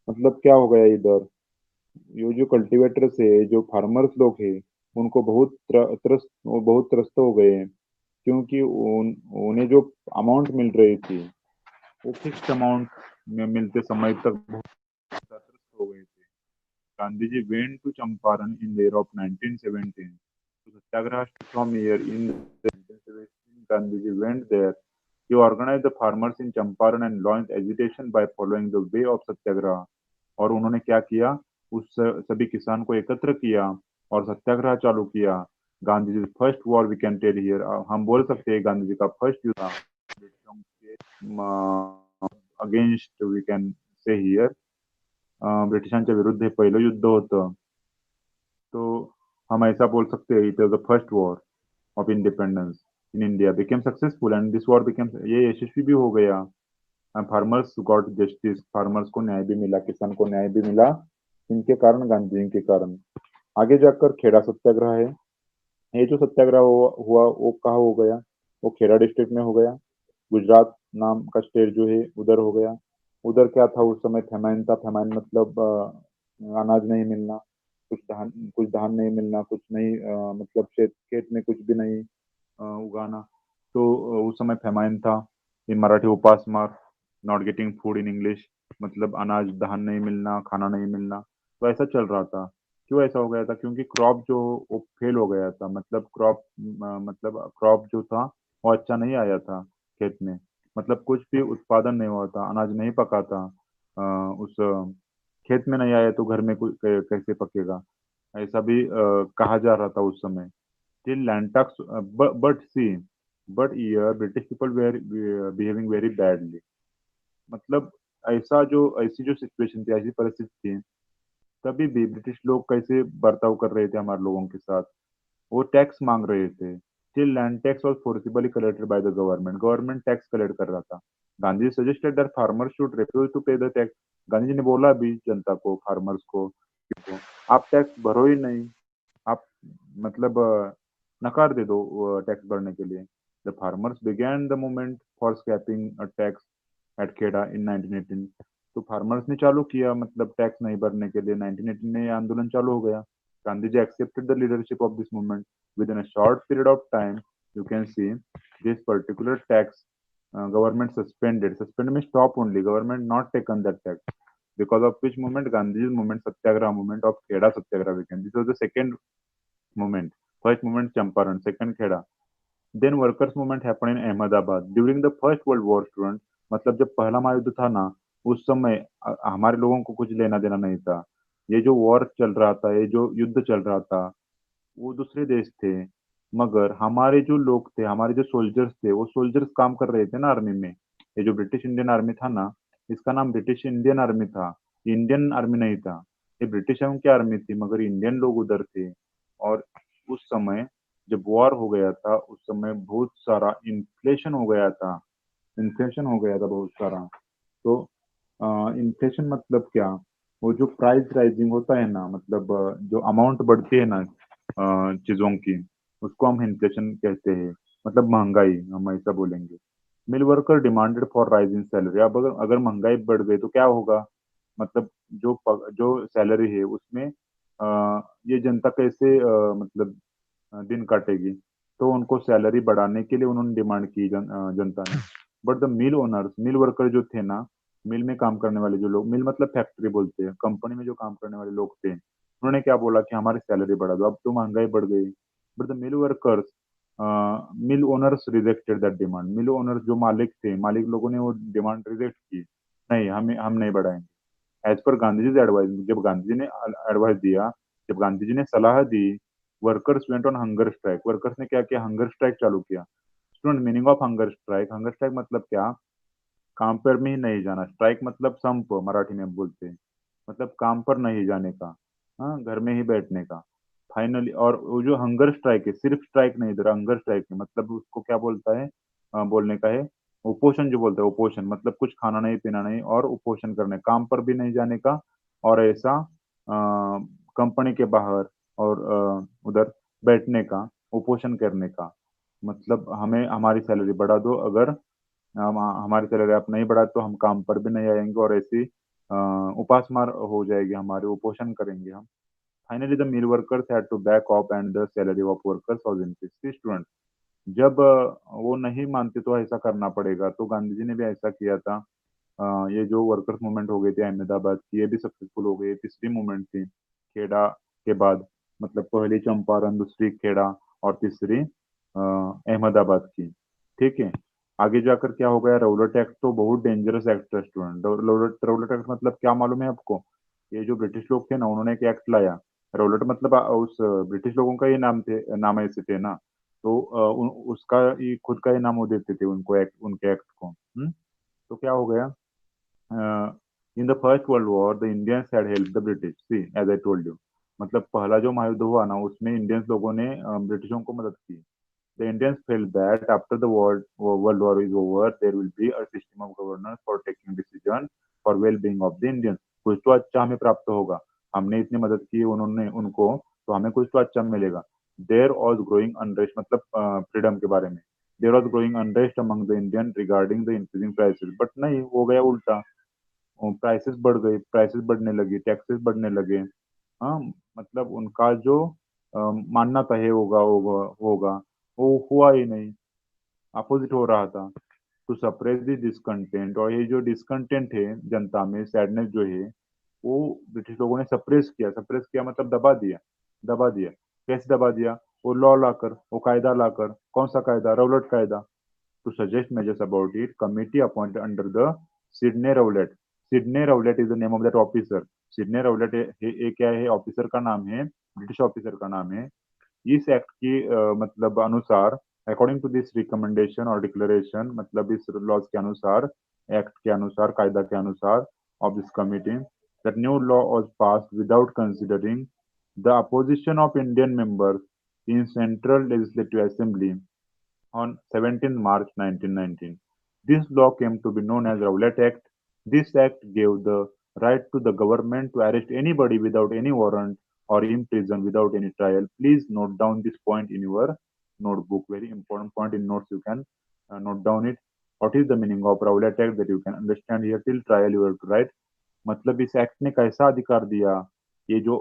Speaker 1: मतलब क्या हो गया इधर, ये जो कल्टिवेटर्स है, जो फार्मर्स लोग हैं, उनको बहुत त्रस्त हो गए हैं, क्योंकि उन्हें जो अमाउंट मिल रही थी, वो फिक्स्ड अमाउंट में मिलते समय तक बहुत त्रस्त हो गए थे। Gandhi ji went to Champaran in the year of 1917 to satyagraha from here in the 1917. Gandhiji went there. He organized the farmers in Champaran and launched agitation by following the way of satyagraha. और उन्होंने क्या किया, उस सभी किसान को एकत्र किया और सत्याग्रह चालू किया। Gandhi ji first war we can tell here, हम बोल सकते हैं गांधी जी का फर्स्ट युद्ध था ब्रिटिशों के against, we can say here, ब्रिटिशांच्या विरुद्ध हे पहिलं युद्ध होतं। तो हम ऐसा बोल सकते हैं, it was the first war of independence in India became successful, and this war became, ये यशस्वी भी हो गया। फार्मर्स गॉट जस्टिस, फार्मर्स को न्याय भी मिला, किसान को न्याय भी मिला, इनके कारण, गांधी जी के कारण। आगे जाकर खेड़ा सत्याग्रह है। ये जो सत्याग्रह हुआ वो कहाँ हो गया? वो खेड़ा डिस्ट्रिक्ट में हो गया। गुजरात नाम का स्टेट जो है उधर हो गया। उधर क्या था उस समय? फेमाइन था। फेमाइन मतलब अनाज नहीं मिलना, कुछ धान नहीं मिलना, कुछ नहीं, मतलब खेत में कुछ भी नहीं उगाना। तो उस समय फेमाइन था। इन मराठी उपास मार, not getting food in English, मतलब अनाज धान नहीं मिलना, खाना नहीं मिलना। तो ऐसा चल रहा था। क्यों ऐसा हो गया था? क्योंकि क्रॉप जो वो फेल हो गया था, मतलब क्रॉप जो था वो अच्छा नहीं आया था खेत में। मतलब कुछ भी उत्पादन नहीं हुआ था, अनाज नहीं पका था। उस खेत में नहीं आया तो घर में कैसे पकेगा? ऐसा भी कहा जा रहा था उस समय। Till land tax, but see, but here British people were behaving very badly. मतलब ऐसी जो सिचुएशन थी, ऐसी परिस्थिति थी, तभी भी ब्रिटिश लोग कैसे बर्ताव कर रहे थे हमारे लोगों के साथ? वो टैक्स मांग रहे थे। Still land tax was forcibly collected by the government, government tax collect कर रहा था। Gandhi suggested that farmer should refuse to pay the tax. Gandhi ji ने बोला भी जनता को, फार्मर्स को, आप टैक्स भरो ही नहीं, आप मतलब नकार दे दो टैक्स भरने के लिए। The farmers began the movement for scrapping a tax at Kheda in 1918। तो फार्मर्स ने चालू किया, मतलब टैक्स नहीं भरने के लिए 1918 में ये आंदोलन चालू हो गया। Gandhi ji accepted the leadership of this movement. Within a short period of time, you can see this particular tax government suspended. Suspend means stop only. Government not taken that tax. Because of which movement? Gandhi's movement, Satyagraha movement of Kheda Satyagraha, we can. This was the second movement. First movement Champaran, second Kheda. Then workers movement happened in Ahmedabad during the first world war, student। मतलब जब पहला महायुद्ध था ना, उस समय हमारे लोगों को कुछ लेना देना नहीं था। ये जो वॉर चल रहा था, ये जो युद्ध चल रहा था, वो दूसरे देश थे। मगर हमारे जो लोग थे, हमारे जो सोल्जर्स थे, वो सोल्जर्स काम कर रहे थे ना आर्मी में। ये जो ब्रिटिश इंडियन आर्मी था ना, इसका नाम ब्रिटिश इंडियन आर्मी था, इंडियन आर्मी नहीं था। ये ब्रिटिश की आर्मी थी, मगर इंडियन लोग उधर थे। और उस समय जब वॉर हो गया था, उस समय बहुत सारा इन्फ्लेशन हो गया था। इन्फ्लेशन हो गया था बहुत सारा। तो इन्फ्लेशन मतलब क्या? वो जो प्राइस राइजिंग होता है ना, मतलब जो अमाउंट बढ़ती है ना चीजों की, उसको हम इन्फ्लेशन कहते हैं। मतलब महंगाई, हम ऐसा बोलेंगे। Mill worker demanded for rise in salary. अब अगर महंगाई बढ़ गई तो क्या होगा? मतलब जो सैलरी है उसमें ये जनता कैसे मतलब दिन काटेगी? तो उनको सैलरी बढ़ाने के लिए उन्होंने डिमांड की, जनता ने। But the mill owners, mill worker जो थे ना, मिल में काम करने वाले जो लोग, मिल मतलब फैक्ट्री बोलते हैं, कंपनी में जो काम करने वाले लोग थे, उन्होंने क्या बोला कि हमारी सैलरी बढ़ा दो, अब तो महंगाई बढ़ गई। But the mill workers, mill owners rejected that demand. Mill owners जो मालिक थे, मालिक लोगों ने वो डिमांड रिजेक्ट की। नहीं, हम नहीं बढ़ाएंगे। As per Gandhi ji advice, जब गांधी जी ने एडवाइस दिया, जब गांधी जी ने सलाह दी, workers went on hunger strike. Workers ने क्या किया? हंगर स्ट्राइक चालू किया। Student, meaning of hunger strike, hunger strike मतलब क्या? काम पर में ही नहीं जाना। स्ट्राइक मतलब संप, मराठी में बोलते हैं। मतलब काम पर नहीं जाने का, हाँ, घर में ही बैठने का। फाइनली, और वो जो हंगर स्ट्राइक है, सिर्फ स्ट्राइक नहीं, इधर हंगर स्ट्राइक है, मतलब उसको क्या बोलता है? बोलने का है उपोषण, जो बोलते हैं उपोषण, मतलब कुछ खाना नहीं पीना नहीं और उपोषण करने, काम पर भी नहीं जाने का। और ऐसा कंपनी के बाहर और उधर बैठने का, उपोषण करने का। मतलब हमें हमारी सैलरी बढ़ा दो, अगर हमारी सैलरी आप नहीं बढ़ा तो हम काम पर भी नहीं आएंगे, और ऐसी उपास मार हो जाएगी हमारे, उपोषण करेंगे हम। Finally the mill workers had to back off and the salary of workers was increased. Student, जब वो नहीं मानते तो ऐसा करना पड़ेगा, तो गांधी जी ने भी ऐसा किया था। ये जो वर्कर्स मूवमेंट हो गई थी अहमदाबाद की, ये भी सक्सेसफुल हो गई। तीसरी मूवमेंट थी खेड़ा के बाद, मतलब पहली चंपारण, दूसरी खेड़ा और तीसरी अहमदाबाद की। ठीक है। आगे जाकर क्या हो गया? रौलट एक्ट तो बहुत डेंजरस एक्ट है स्टूडेंट। रौलट रौलट एक्ट मतलब क्या मालूम है आपको? ये जो ब्रिटिश लोग थे ना, उन्होंने एक एक्ट लाया। रौलट मतलब उस ब्रिटिश लोगों का ये नाम ऐसे थे ना। तो उसका ही खुद का ही नाम वो देते थे उनको, एक्ट, उनके एक्ट को। तो क्या हो गया? In the first world war the Indians had help the British, see as I told you. मतलब पहला जो महायुद्ध हुआ ना, उसमें इंडियंस लोगों ने ब्रिटिशों को मदद की। The Indians felt that after the world war is over, there will be a system of governance for taking decision for well-being of the Indians. कुछ तो अच्छा हमें प्राप्त होगा. हमने इतनी मदद की उन्होंने उनको, तो हमें कुछ तो अच्छा मिलेगा. There was growing unrest, मतलब फ्रीडम के बारे में. There was growing unrest among the Indian regarding the increasing prices. But नहीं, हो गया उल्टा. प्राइसेस बढ़ गई, प्राइसेस बढ़ने लगी, टैक्सेस बढ़ने लगे. हाँ, मतलब उनका जो मानना था ये होगा होगा होगा, वो हुआ ही नहीं, अपोजिट हो रहा था. टू सप्रेस द डिसकंटेंट, और ये जो डिसकंटेंट है जनता में, सैडनेस जो है, वो ब्रिटिश लोगों ने सप्रेस किया मतलब दबा दिया. कैसे दबा दिया? वो लॉ लाकर, वो कायदा लाकर. कौन सा कायदा? रौलट कायदा. To suggest measures about it, committee appointed under the Sidney Rowlett. Sidney Rowlett is the name of that officer. Sidney Rowlett ये क्या है? ऑफिसर का नाम है, ब्रिटिश ऑफिसर का नाम है. इस एक्ट की मतलब अनुसार, अकॉर्डिंग टू दिस रिकमेंडेशन और डिक्लेरेशन, मतलब इस लॉज के अनुसार, एक्ट के अनुसार, कायदा के अनुसार of this committee, that new law was passed without considering the opposition of Indian members in Central Legislative Assembly on 17 March 1919. This law came to be known as Rowlett Act. This act gave the right to the government to arrest anybody without any warrant or imprison without any trial. Please note down this point in your notebook. Very important point in notes. You can note down it. What is the meaning of Rowlett Act, that you can understand here? Till trial you have to write. मतलब इस act ने कैसा अधिकार दिया? ये जो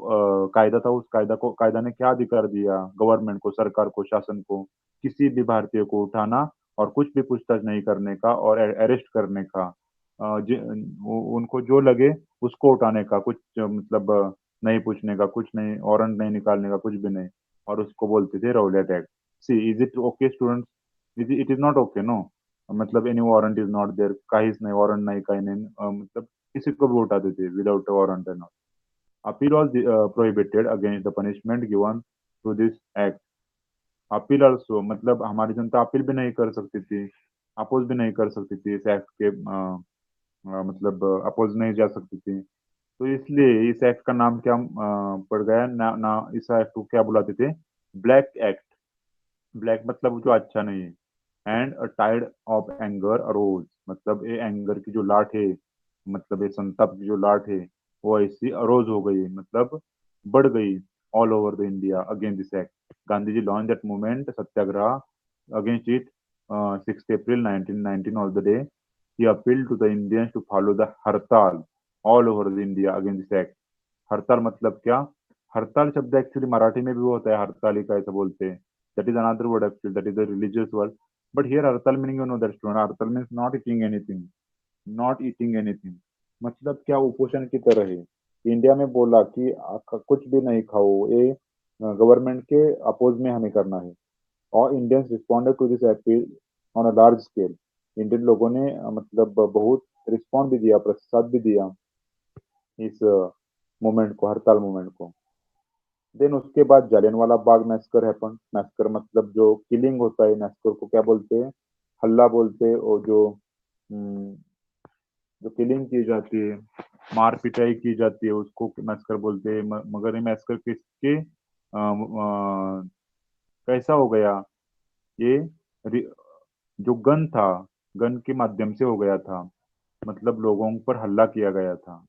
Speaker 1: कायदा था, उस कायदा ने क्या अधिकार दिया गवर्नमेंट को, सरकार को, शासन को, किसी भी भारतीय को उठाना और कुछ भी पूछताछ नहीं करने का और अरेस्ट करने का. उनको जो लगे उसको उठाने का, कुछ मतलब नहीं पूछने का, कुछ नहीं, वारंट नहीं निकालने का, कुछ भी नहीं. और उसको बोलते थे Rowlatt Act. See, is it okay students? It is not okay, no. मतलब any warrant is not there, काहीच नाही, वारंट नाही, काही नाही. मतलब किसी को भी उठाते थे without warrant and all. Appeal was prohibited against the punishment given through this act. Appeal also, मतलब हमारी जनता अपील भी नहीं कर सकती थी, अपोज भी नहीं कर सकती थी इस एक्ट के, मतलब अपोज नहीं जा सकती थी. तो इसलिए इस एक्ट का नाम क्या पड़ गया ना, इस एक्ट को क्या बुलाते थे? Black act. ब्लैक मतलब जो अच्छा नहीं है. And a tide of anger arose, मतलब ये एंगर की जो लाट है, मतलब ये संताप की जो लाट है, वो ऐसी अरोज हो गई, मतलब बढ़ गई all over the India against this act. Gandhi ji launch that movement satyagraha against it, 6th April 1919 was the day. He appealed to the Indians to follow the हड़ताल all over the India against this act. हड़ताल मतलब क्या? हड़ताल शब्द actually Marathi में भी होता है, हड़ताली का ऐसा बोलते हैं. That is another word actually, that is a religious word. But here हड़ताल meaning, you know that student, हड़ताल means not eating anything. Not eating anything मतलब क्या? उपोषण की तरह है. इंडिया में बोला कि कुछ भी नहीं खाओ, ये गवर्नमेंट के अपोज में हमें करना है. और Indians responded to this appeal on a large scale. Indian लोगों ने मतलब बहुत रिस्पॉन्ड भी दिया, प्रतिसाद भी दिया इस मूवमेंट को, हड़ताल मूवमेंट को. देन उसके बाद Jallianwala Bagh massacre happen. Massacre मतलब जो किलिंग होता है, मैस्कर को क्या बोलते हैं? हल्ला बोलते हैं. और जो किलिंग की जाती है, मार पिटाई की जाती है, उसको मैस्कर बोलते हैं. मगर ये मैस्कर किसके कैसा हो गया? ये जो गन था, गन के माध्यम से हो गया था, मतलब लोगों पर हल्ला किया गया था.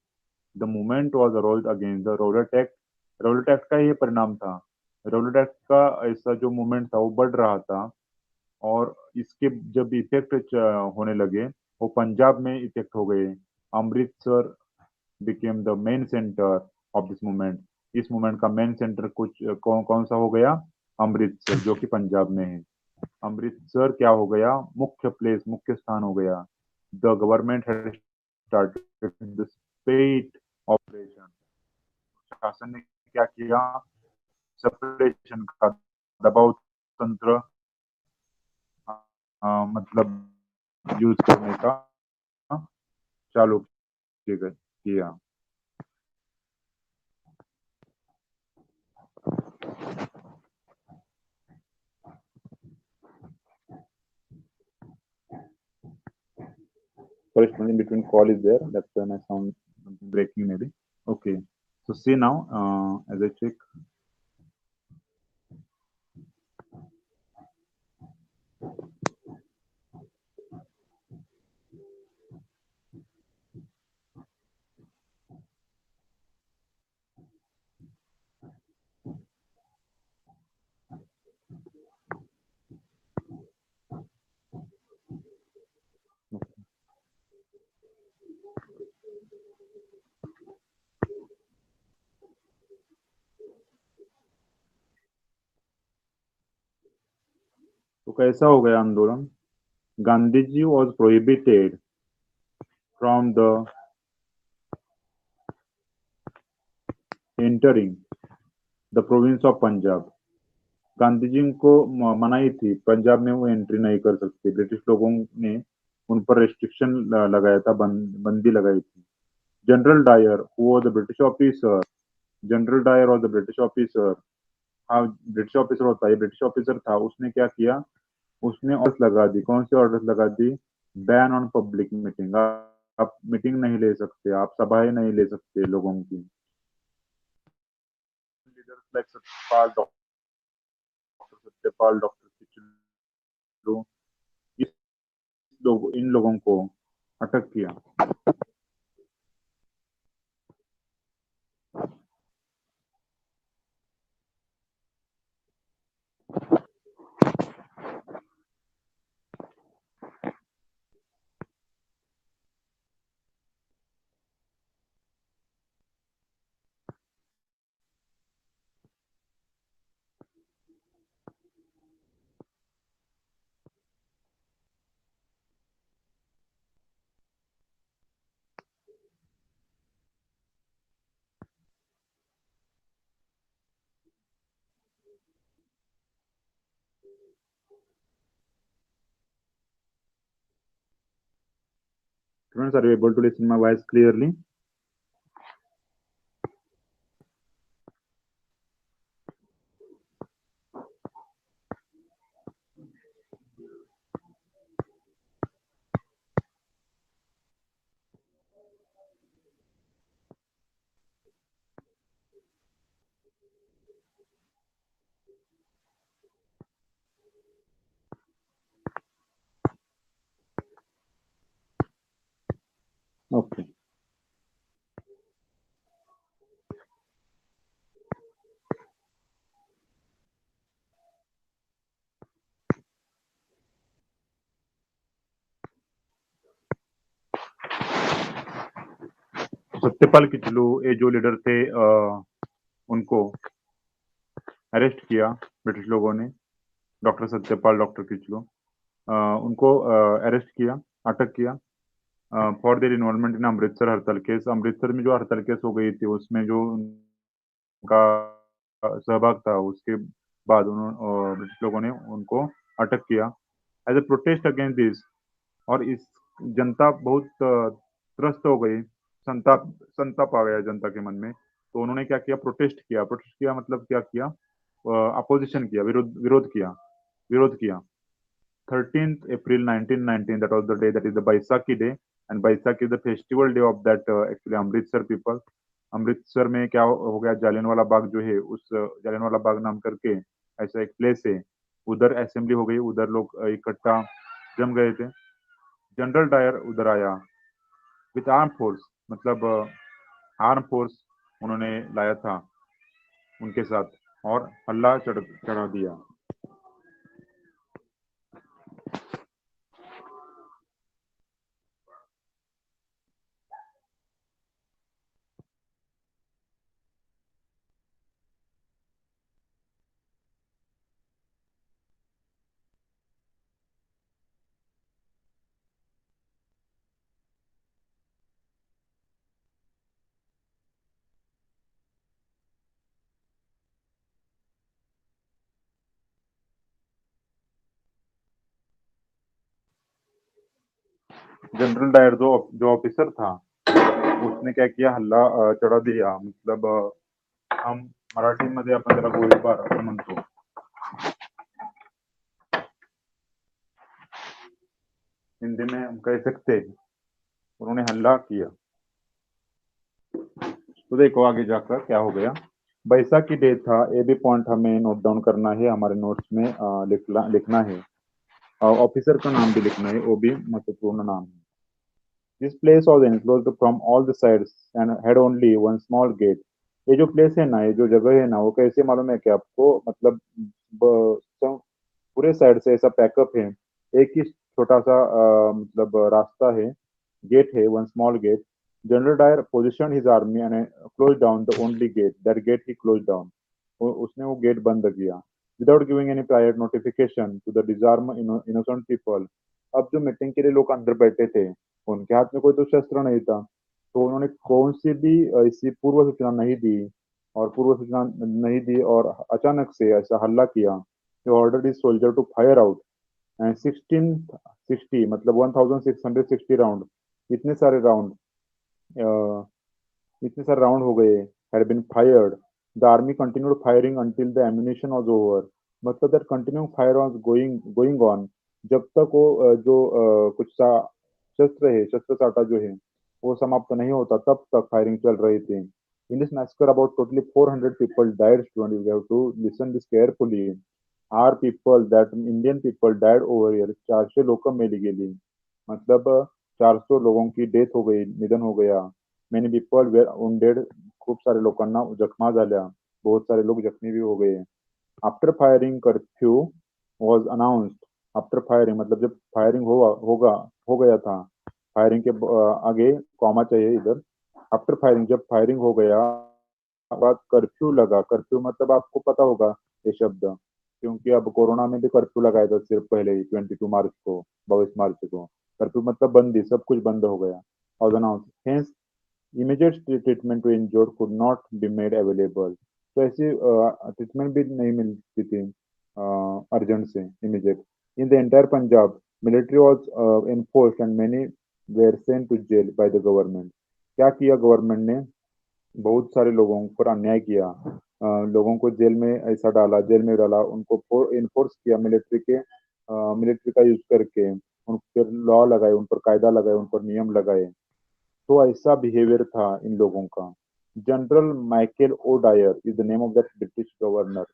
Speaker 1: The movement was aroused against the Rowlatt Act. Rowlatt Act का ये परिणाम था. रौलट एक्ट का ऐसा जो मूवमेंट था वो बढ़ रहा था, और इसके जब इफेक्ट होने लगे, वो पंजाब में इफेक्ट हो गए. Amritsar became the main centre of this movement. इस मूवमेंट का मेन सेंटर कौन सा हो गया? अमृतसर, जो कि पंजाब में है. अमृतसर क्या हो गया? मुख्य प्लेस, मुख्य स्थान हो गया. The government had started the state operation. शासन ने क्या किया? सेपरेशन का, दबाव तंत्र मतलब यूज करने का चालू किया. Corresponding between call is there. That's when I sound breaking maybe. Okay. So see now, as I check. तो कैसा हो गया आंदोलन? Gandhi ji was prohibited from the entering the province of Punjab. Gandhi ji को मनाही थी, पंजाब में वो एंट्री नहीं कर सकते। ब्रिटिश लोगों ने उन पर रेस्ट्रिक्शन लगाया था, बंदी लगाई थी। General Dyer who was the British officer, General Dyer और द ब्रिटिश ऑफिसर, हाँ ब्रिटिश ऑफिसर होता है, ब्रिटिश ऑफिसर था। उसने क्या किया? उसने ऑर्डर्स लगा दी। कौन से ऑर्डर्स लगा दी? Ban on public meeting. आप मीटिंग नहीं ले सकते, आप सभाएं नहीं ले सकते लोगों की। Leaders like Satyapal, doctor Satyapal, doctor Kitchlew, इन लोगों को अटक किया। Students, are you able to listen my voice clearly? Okay. Satyapal Kitchlew ये जो लीडर थे, उनको अरेस्ट किया ब्रिटिश लोगों ने। डॉक्टर सत्यपाल, डॉक्टर किचलू, उनको अरेस्ट किया, अटक किया for their involvement in Amritsar हड़ताल केस। अमृतसर में जो हड़ताल केस हो गई थी, उसमें जो उनका सहभाग था, उसके बाद उन्होंने ब्रिटिश लोगों ने उनको अटक किया as a protest against this. और इस जनता बहुत त्रस्त हो गई, संताप संताप आ गया जनता के मन में। तो उन्होंने क्या किया? प्रोटेस्ट किया। प्रोटेस्ट किया मतलब क्या किया? अपोजिशन किया, विरोध किया। 13th April 1919, that was the day, that is the Baisakhi day, and Baisakhi is the festival day of that actually Amritsar people. Amritsar में क्या हो गया? जालियनवाला बाग जो है, उस जालियनवाला बाग नाम करके ऐसा एक प्लेस है, उधर असेंबली हो गई, उधर लोग इकट्ठा जम गए थे। जनरल डायर उधर आया विथ आर्म फोर्स, मतलब आर्म फोर्स उन्होंने लाया था उनके साथ, और हल्ला चढ़ा दिया। जनरल डायर जो जो ऑफिसर था, उसने क्या किया? हल्ला चढ़ा दिया, मतलब हम मराठीमध्ये आपण त्याला गोळीबार असं म्हणतो। हिंदी में हम कह सकते हैं, उन्होंने हल्ला किया। तो देखो आगे जाकर क्या हो गया। बैसाखी डे था, ये भी पॉइंट हमें नोट डाउन करना है, हमारे नोट्स में लिखना है। ऑफिसर का नाम भी लिखना है, वो भी महत्वपूर्ण नाम है। This place was enclosed from all the sides and had only one small gate. ये जो प्लेस है ना, ये जो जगह है ना, वो कैसे मालूम है कि आपको? मतलब पूरे साइड से ऐसा पैकअप है, एक ही छोटा सा मतलब रास्ता है, गेट है, one small gate. General Dyer position his army and close down the only gate, that gate ही क्लोज डाउन। उसने वो गेट बंद किया। without giving any prior notification to the disarm innocent people. अब जो मीटिंग के लिए लोग अंदर बैठे थे, उनके हाथ में कोई तो शस्त्र नहीं था, तो उन्होंने कौन सी भी ऐसी पूर्व सूचना नहीं दी, और पूर्व सूचना नहीं दी और अचानक से ऐसा हल्ला किया। He ordered his soldier to fire out and 1660 मतलब 1660 राउंड, इतने सारे राउंड इतने सारे राउंड हो गए had been fired. The army continued firing until the ammunition was over. मतलब that continuing fire was going on जब तक वो कुछ सा शस्त्र है, शस्त्र साटा जो है वो समाप्त नहीं होता, तब तक फायरिंग चल रही थी। In this massacre, about totally 400 people died. Students, you have to listen this carefully. Our people, that Indian people died over here. 400 लोग मेली गेली, मतलब 400 लोगों की डेथ हो गई, निधन हो गया। मेनी पीपल वेर वुंडेड, खूप सारे लोकांना जखमा झाल्या, बहुत सारे लोग जखमी भी हो गए। After firing curfew was announced. After firing मतलब जब फायरिंग हो गया था, फायरिंग के आगे कॉमा चाहिए इधर। आफ्टर फायरिंग, जब फायरिंग हो गया बाद कर्फ्यू लगा। कर्फ्यू मतलब आपको पता होगा ये शब्द, क्योंकि अब कोरोना में भी कर्फ्यू लगाया था सिर्फ पहले ही 22 मार्च को, 22 मार्च को। कर्फ्यू मतलब बंदी, सब कुछ बंद हो गया। और announce hence immediate treatment to injured could not be made available. तो ऐसी ट्रीटमेंट भी नहीं मिलती थी अर्जेंट से, immediate. In the entire Punjab military was enforced and many were sent to jail by the government. क्या किया गवर्नमेंट ने? बहुत सारे लोगों पर अन्याय किया, लोगों को जेल में ऐसा डाला, जेल में डाला, उनको इन्फोर्स किया मिलिट्री के, मिलिट्री का यूज करके उन पर लॉ लगाए, उन पर कायदा लगाए, उन पर नियम लगाए। तो ऐसा बिहेवियर था इन लोगों का। General Michael O'Dwyer is the name of that British governor,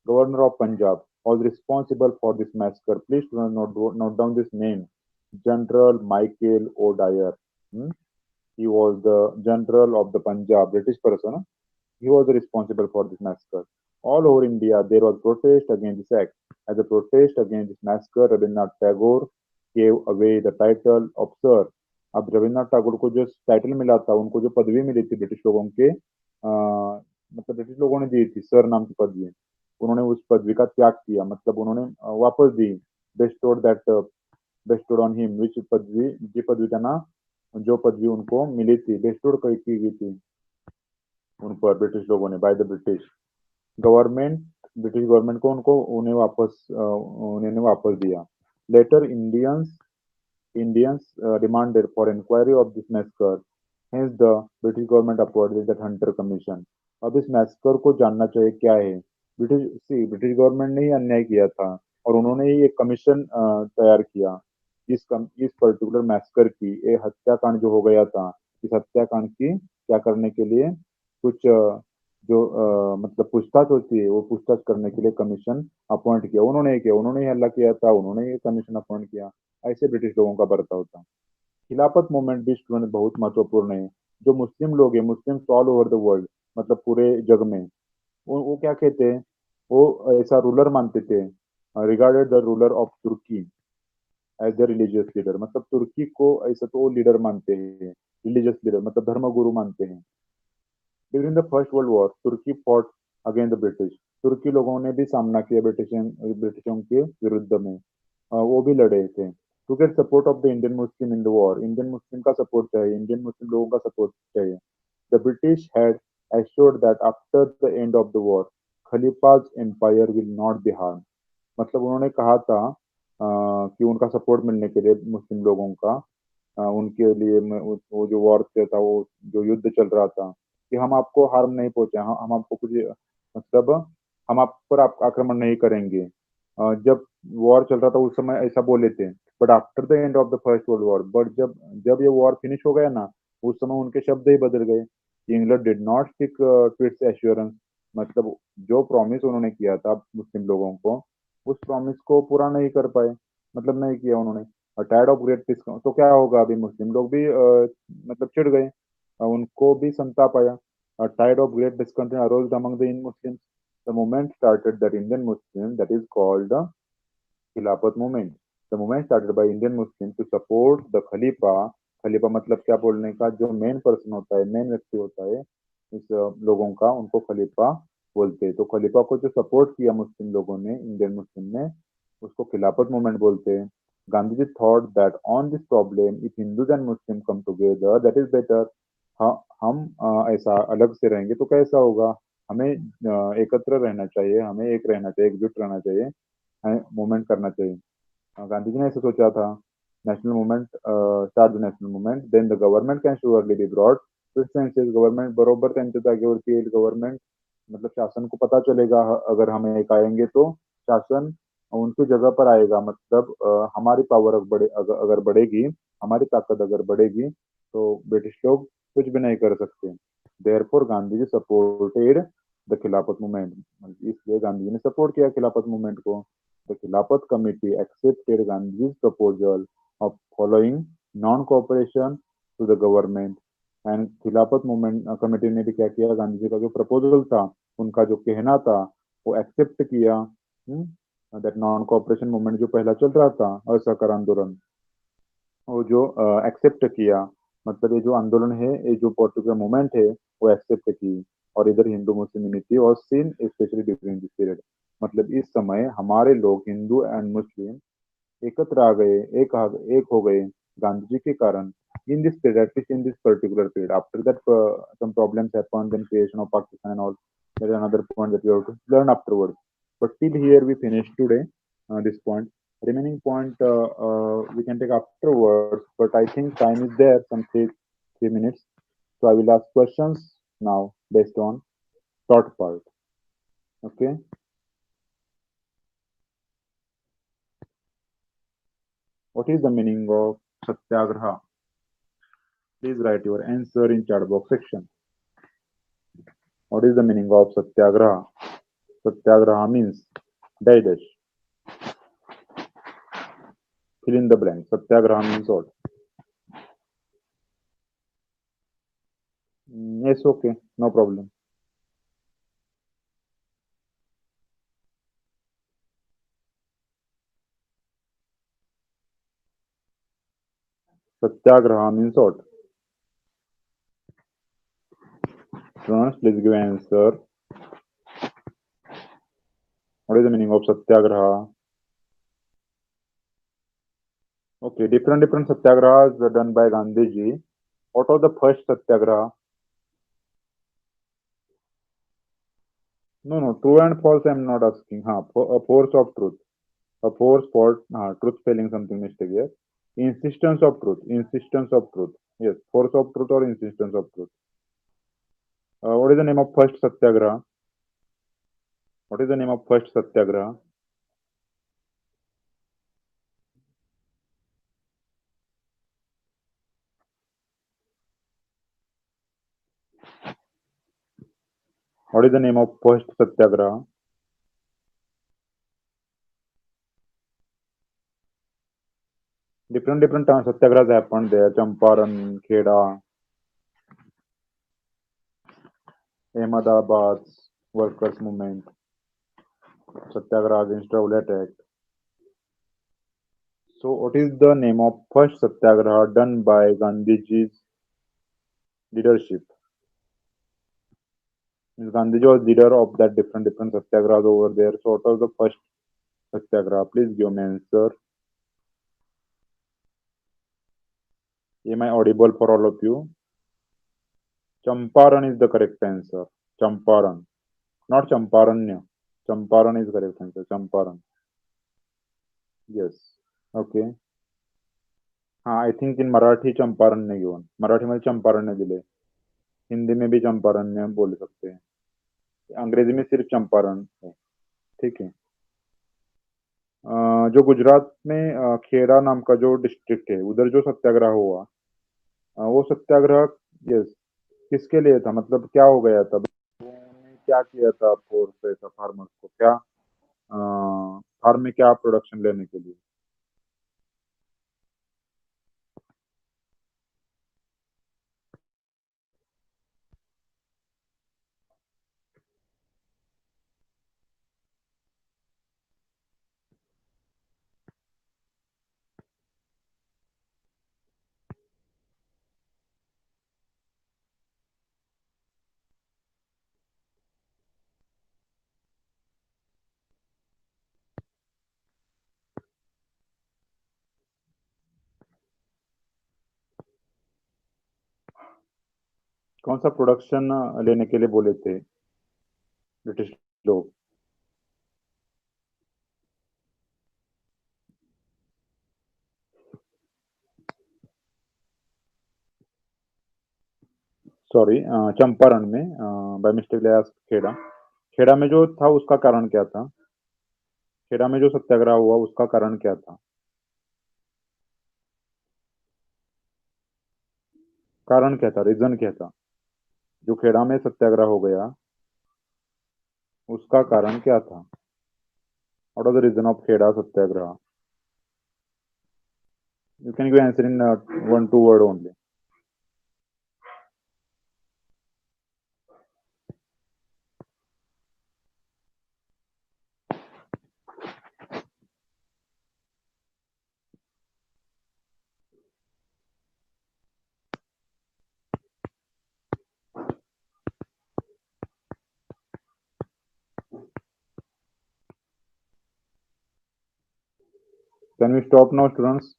Speaker 1: governor of Punjab, was responsible for this massacre. Please do note down this name, General Michael O'Dyer. Hmm? He was the general of the Punjab, British person. Huh? He was responsible for this massacre. All over India, there was protest against this act. As a protest against this massacre, Rabindranath Tagore gave away the title of Sir. अब रविन्द्रनाथ टैगोर को जो title मिला था, उनको जो पदवी मिली थी British लोगों के, मतलब ब्रिटिश लोगों ने दी थी सर नाम की पदवी, उन्होंने उस पदवी का त्याग किया, मतलब उन्होंने वापस दी। Bestowed that bestowed on him which पदवी, जी पदवी का ना, जो पदवी उनको मिली थी, बेस्टोड की गई थी उन पर ब्रिटिश लोगों ने, by the British government. British government को उन्हें वापस दिया। Later Indians demanded for inquiry of this massacre. Hence, the British government appointed that Hunter Commission. अब इस मैस्कर को जानना चाहिए क्या है। ब्रिटिश गवर्नमेंट ने ही अन्याय किया था और उन्होंने ही एक कमीशन तैयार किया इस पर्टिकुलर मैस्कर की, ये हत्याकांड जो हो गया था, इस हत्याकांड की क्या करने के लिए, कुछ मतलब पूछताछ होती है, वो पूछताछ करने के लिए कमीशन अपॉइंट किया। उन्होंने ही हल्ला किया था, उन्होंने ही कमीशन अपॉइंट किया। ऐसे ब्रिटिश लोगों का बर्ताव था। खिलाफत मूवमेंट भी स्टूडेंट बहुत महत्वपूर्ण है। जो मुस्लिम लोग हैं, Muslims all over the world, मतलब पूरे जग में, वो क्या कहते हैं, वो ऐसा रूलर मानते थे, regarded the ruler of Turkey as the religious leader. मतलब तुर्की को ऐसा तो वो लीडर मानते हैं, रिलीजियस लीडर मतलब धर्मगुरु मानते हैं। During the first world war Turkey fought against the British. तुर्की लोगों ने भी सामना किया ब्रिटिशों के विरुद्ध में, वो भी लड़े थे। To get support of the Indian Muslim in the war, Indian Muslim का सपोर्ट चाहिए, इंडियन मुस्लिम लोगों का सपोर्ट चाहिए। The British had assured that after the end of the war Khalifa's empire will not be harm. मतलब उन्होंने कहा था कि उनका सपोर्ट मिलने के लिए मुस्लिम लोगों का, उनके लिए वो जो वॉर था, वो जो युद्ध चल रहा था, कि हम आपको हार्म नहीं पहुंचा, हम आपको कुछ मतलब हम आप पर आप आक्रमण नहीं करेंगे। जब वॉर चल रहा था उस समय ऐसा बोले थे। But after the end of the first world war, but जब जब ये वॉर फिनिश हो गया ना, उस समय उनके शब्द ही बदल गए। England did not stick to its assurance. मतलब जो प्रॉमिस उन्होंने किया था मुस्लिम लोगों को, उस प्रॉमिस को पूरा नहीं कर पाए, मतलब नहीं किया उन्होंने। टायर्ड ऑफ ग्रेट डिस्काउंट, तो क्या होगा, अभी मुस्लिम लोग भी मतलब चिढ़ गए, उनको भी संताप आया। Tired of great discontent arose among the in Muslims. The movement started that Indian Muslim that is called the Khilafat movement. The movement started by Indian Muslim to support the Khalifa. Khalifa मतलब क्या बोलने का, जो मेन पर्सन होता है, main व्यक्ति होता है इस लोगों का, उनको खलीफा बोलते हैं। तो खलीफा को जो सपोर्ट किया मुस्लिम लोगों ने, इंडियन मुस्लिम ने, उसको खिलाफत मूवमेंट बोलते हैं। Gandhi ji thought that on this problem if Hindus and Muslim come together that is better. हम ऐसा अलग से रहेंगे तो कैसा होगा, हमें एकत्र रहना चाहिए, हमें एक रहना चाहिए, एकजुट रहना चाहिए, मूवमेंट करना चाहिए। गांधी जी ने ऐसा सोचा था। National movement, start the national movement then the government can surely be brought to senses. Government बरोबर त्यांच्या जागेवरती येईल। गव्हर्नमेंट मतलब शासन को पता चलेगा, अगर हम एक आएंगे तो शासन उनकी जगह पर आएगा। मतलब हमारी पावर अगर बढ़ेगी, हमारी ताकत अगर बढ़ेगी तो ब्रिटिश लोग कुछ भी नहीं कर सकते। Therefore Gandhi ji supported the Khilafat movement. इसलिए गांधी जी ने सपोर्ट किया खिलाफत मूवमेंट को। The Khilafat committee accepted Gandhi's proposal of following non cooperation to the government. And Khilafat movement committee ने भी क्या किया, गांधी जी का जो प्रपोजल था, उनका जो कहना था, वो एक्सेप्ट किया। दैट नॉन कोऑपरेशन मूवमेंट जो पहला चल रहा था, असहकार आंदोलन, वो जो एक्सेप्ट किया। मतलब ये जो आंदोलन है, ये जो पर्टिकुलर मूवमेंट है, वो एक्सेप्ट की। और इधर हिंदू मुस्लिम यूनिटी और seen especially during this period. मतलब इस समय हमारे लोग हिंदू एंड मुस्लिम एकत्र आ गए, एक हो गए गांधी जी के कारण। In this period, at least in this particular period, after that some problems happened, then creation of Pakistan and all. There is another point that we have to learn afterwards. But till here we finished today, this point. Remaining point we can take afterwards, but I think time is there, some 3 minutes. So I will ask questions now based on short part. Okay. What is the meaning of satyagraha? Please write your answer in chat box section. What is the meaning of satyagraha? Satyagraha means dash dash. Fill in the blank. Satyagraha means what? Yes, okay, no problem. Satyagraha means what? Students, please give answer. What is the meaning of satyagraha? Okay, different satyagrahas were done by Gandhi ji. What was the first satyagraha? No, true and false. I am not asking. A force of truth. A force for truth spelling something mistake here. Insistence of truth. Insistence of truth. Yes, force of truth or insistence of truth. What is the name of first satyagraha? What is the name of first satyagraha? What is the name of first satyagraha? Different satyagrahas happened there. Champaran, Kheda, Ahmedabad, workers movement, satyagraha against Rowlatt Act. So, what is the name of first satyagraha done by Gandhiji's leadership? Means Gandhiji was leader of that different satyagrahas over there. So, what was the first satyagraha? Please give me answer. Am I audible for all of you? Champaran is the correct answer. Champaran, not Champaranya. Champaran is correct answer. Champaran. Yes. Okay. हाँ, I think in Marathi चंपारण्य घेऊन, मराठीमध्ये चंपारण्य दिले, हिंदी में भी चंपारण्य बोल सकते हैं, अंग्रेजी में सिर्फ चंपारण है। ठीक है। जो गुजरात में खेड़ा नाम का जो डिस्ट्रिक्ट है, उधर जो सत्याग्रह हुआ, वो सत्याग्रह, यस, किसके लिए था? मतलब क्या हो गया था, उन्होंने क्या किया था? फोर्स ऐसा फार्मर्स को क्या, फार्म में क्या प्रोडक्शन लेने के लिए? कौन सा प्रोडक्शन लेने के लिए बोले थे ब्रिटिश लोग? सॉरी, चंपारण में, बाय मिस्टेक लिया खेड़ा। खेड़ा में जो था उसका कारण क्या था? खेड़ा में जो सत्याग्रह हुआ उसका कारण क्या था? कारण क्या था, रीजन क्या था? जो खेड़ा में सत्याग्रह हो गया उसका कारण क्या था? What was the reason of Kheda Satyagraha? You can give answer in one, two word only. Can we stop now, students?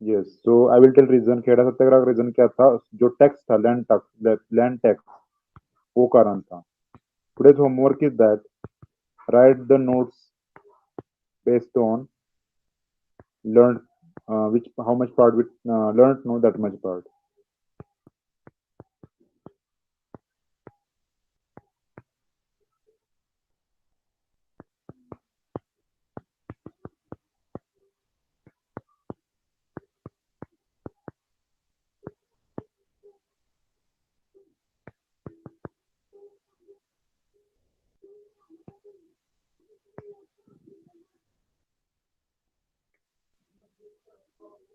Speaker 1: Yes. So I will tell reason. Kheda satyagraha का रीजन क्या था? जो टैक्स था, लैंड टैक्स, वो कारण था. Today's homework is that write the notes based on learned, which how much part we learned, know that much part.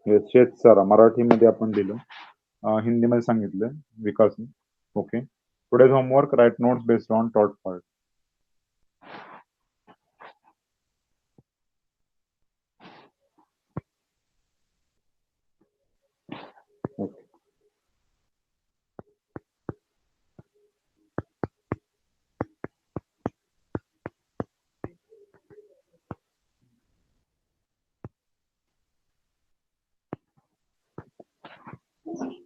Speaker 1: Yes, शेतसारा मराठीमध्ये आपण दिलं, हिंदीमध्ये सांगितलं विकासने. Okay. Today's homework, write notes based on taught part. Okay.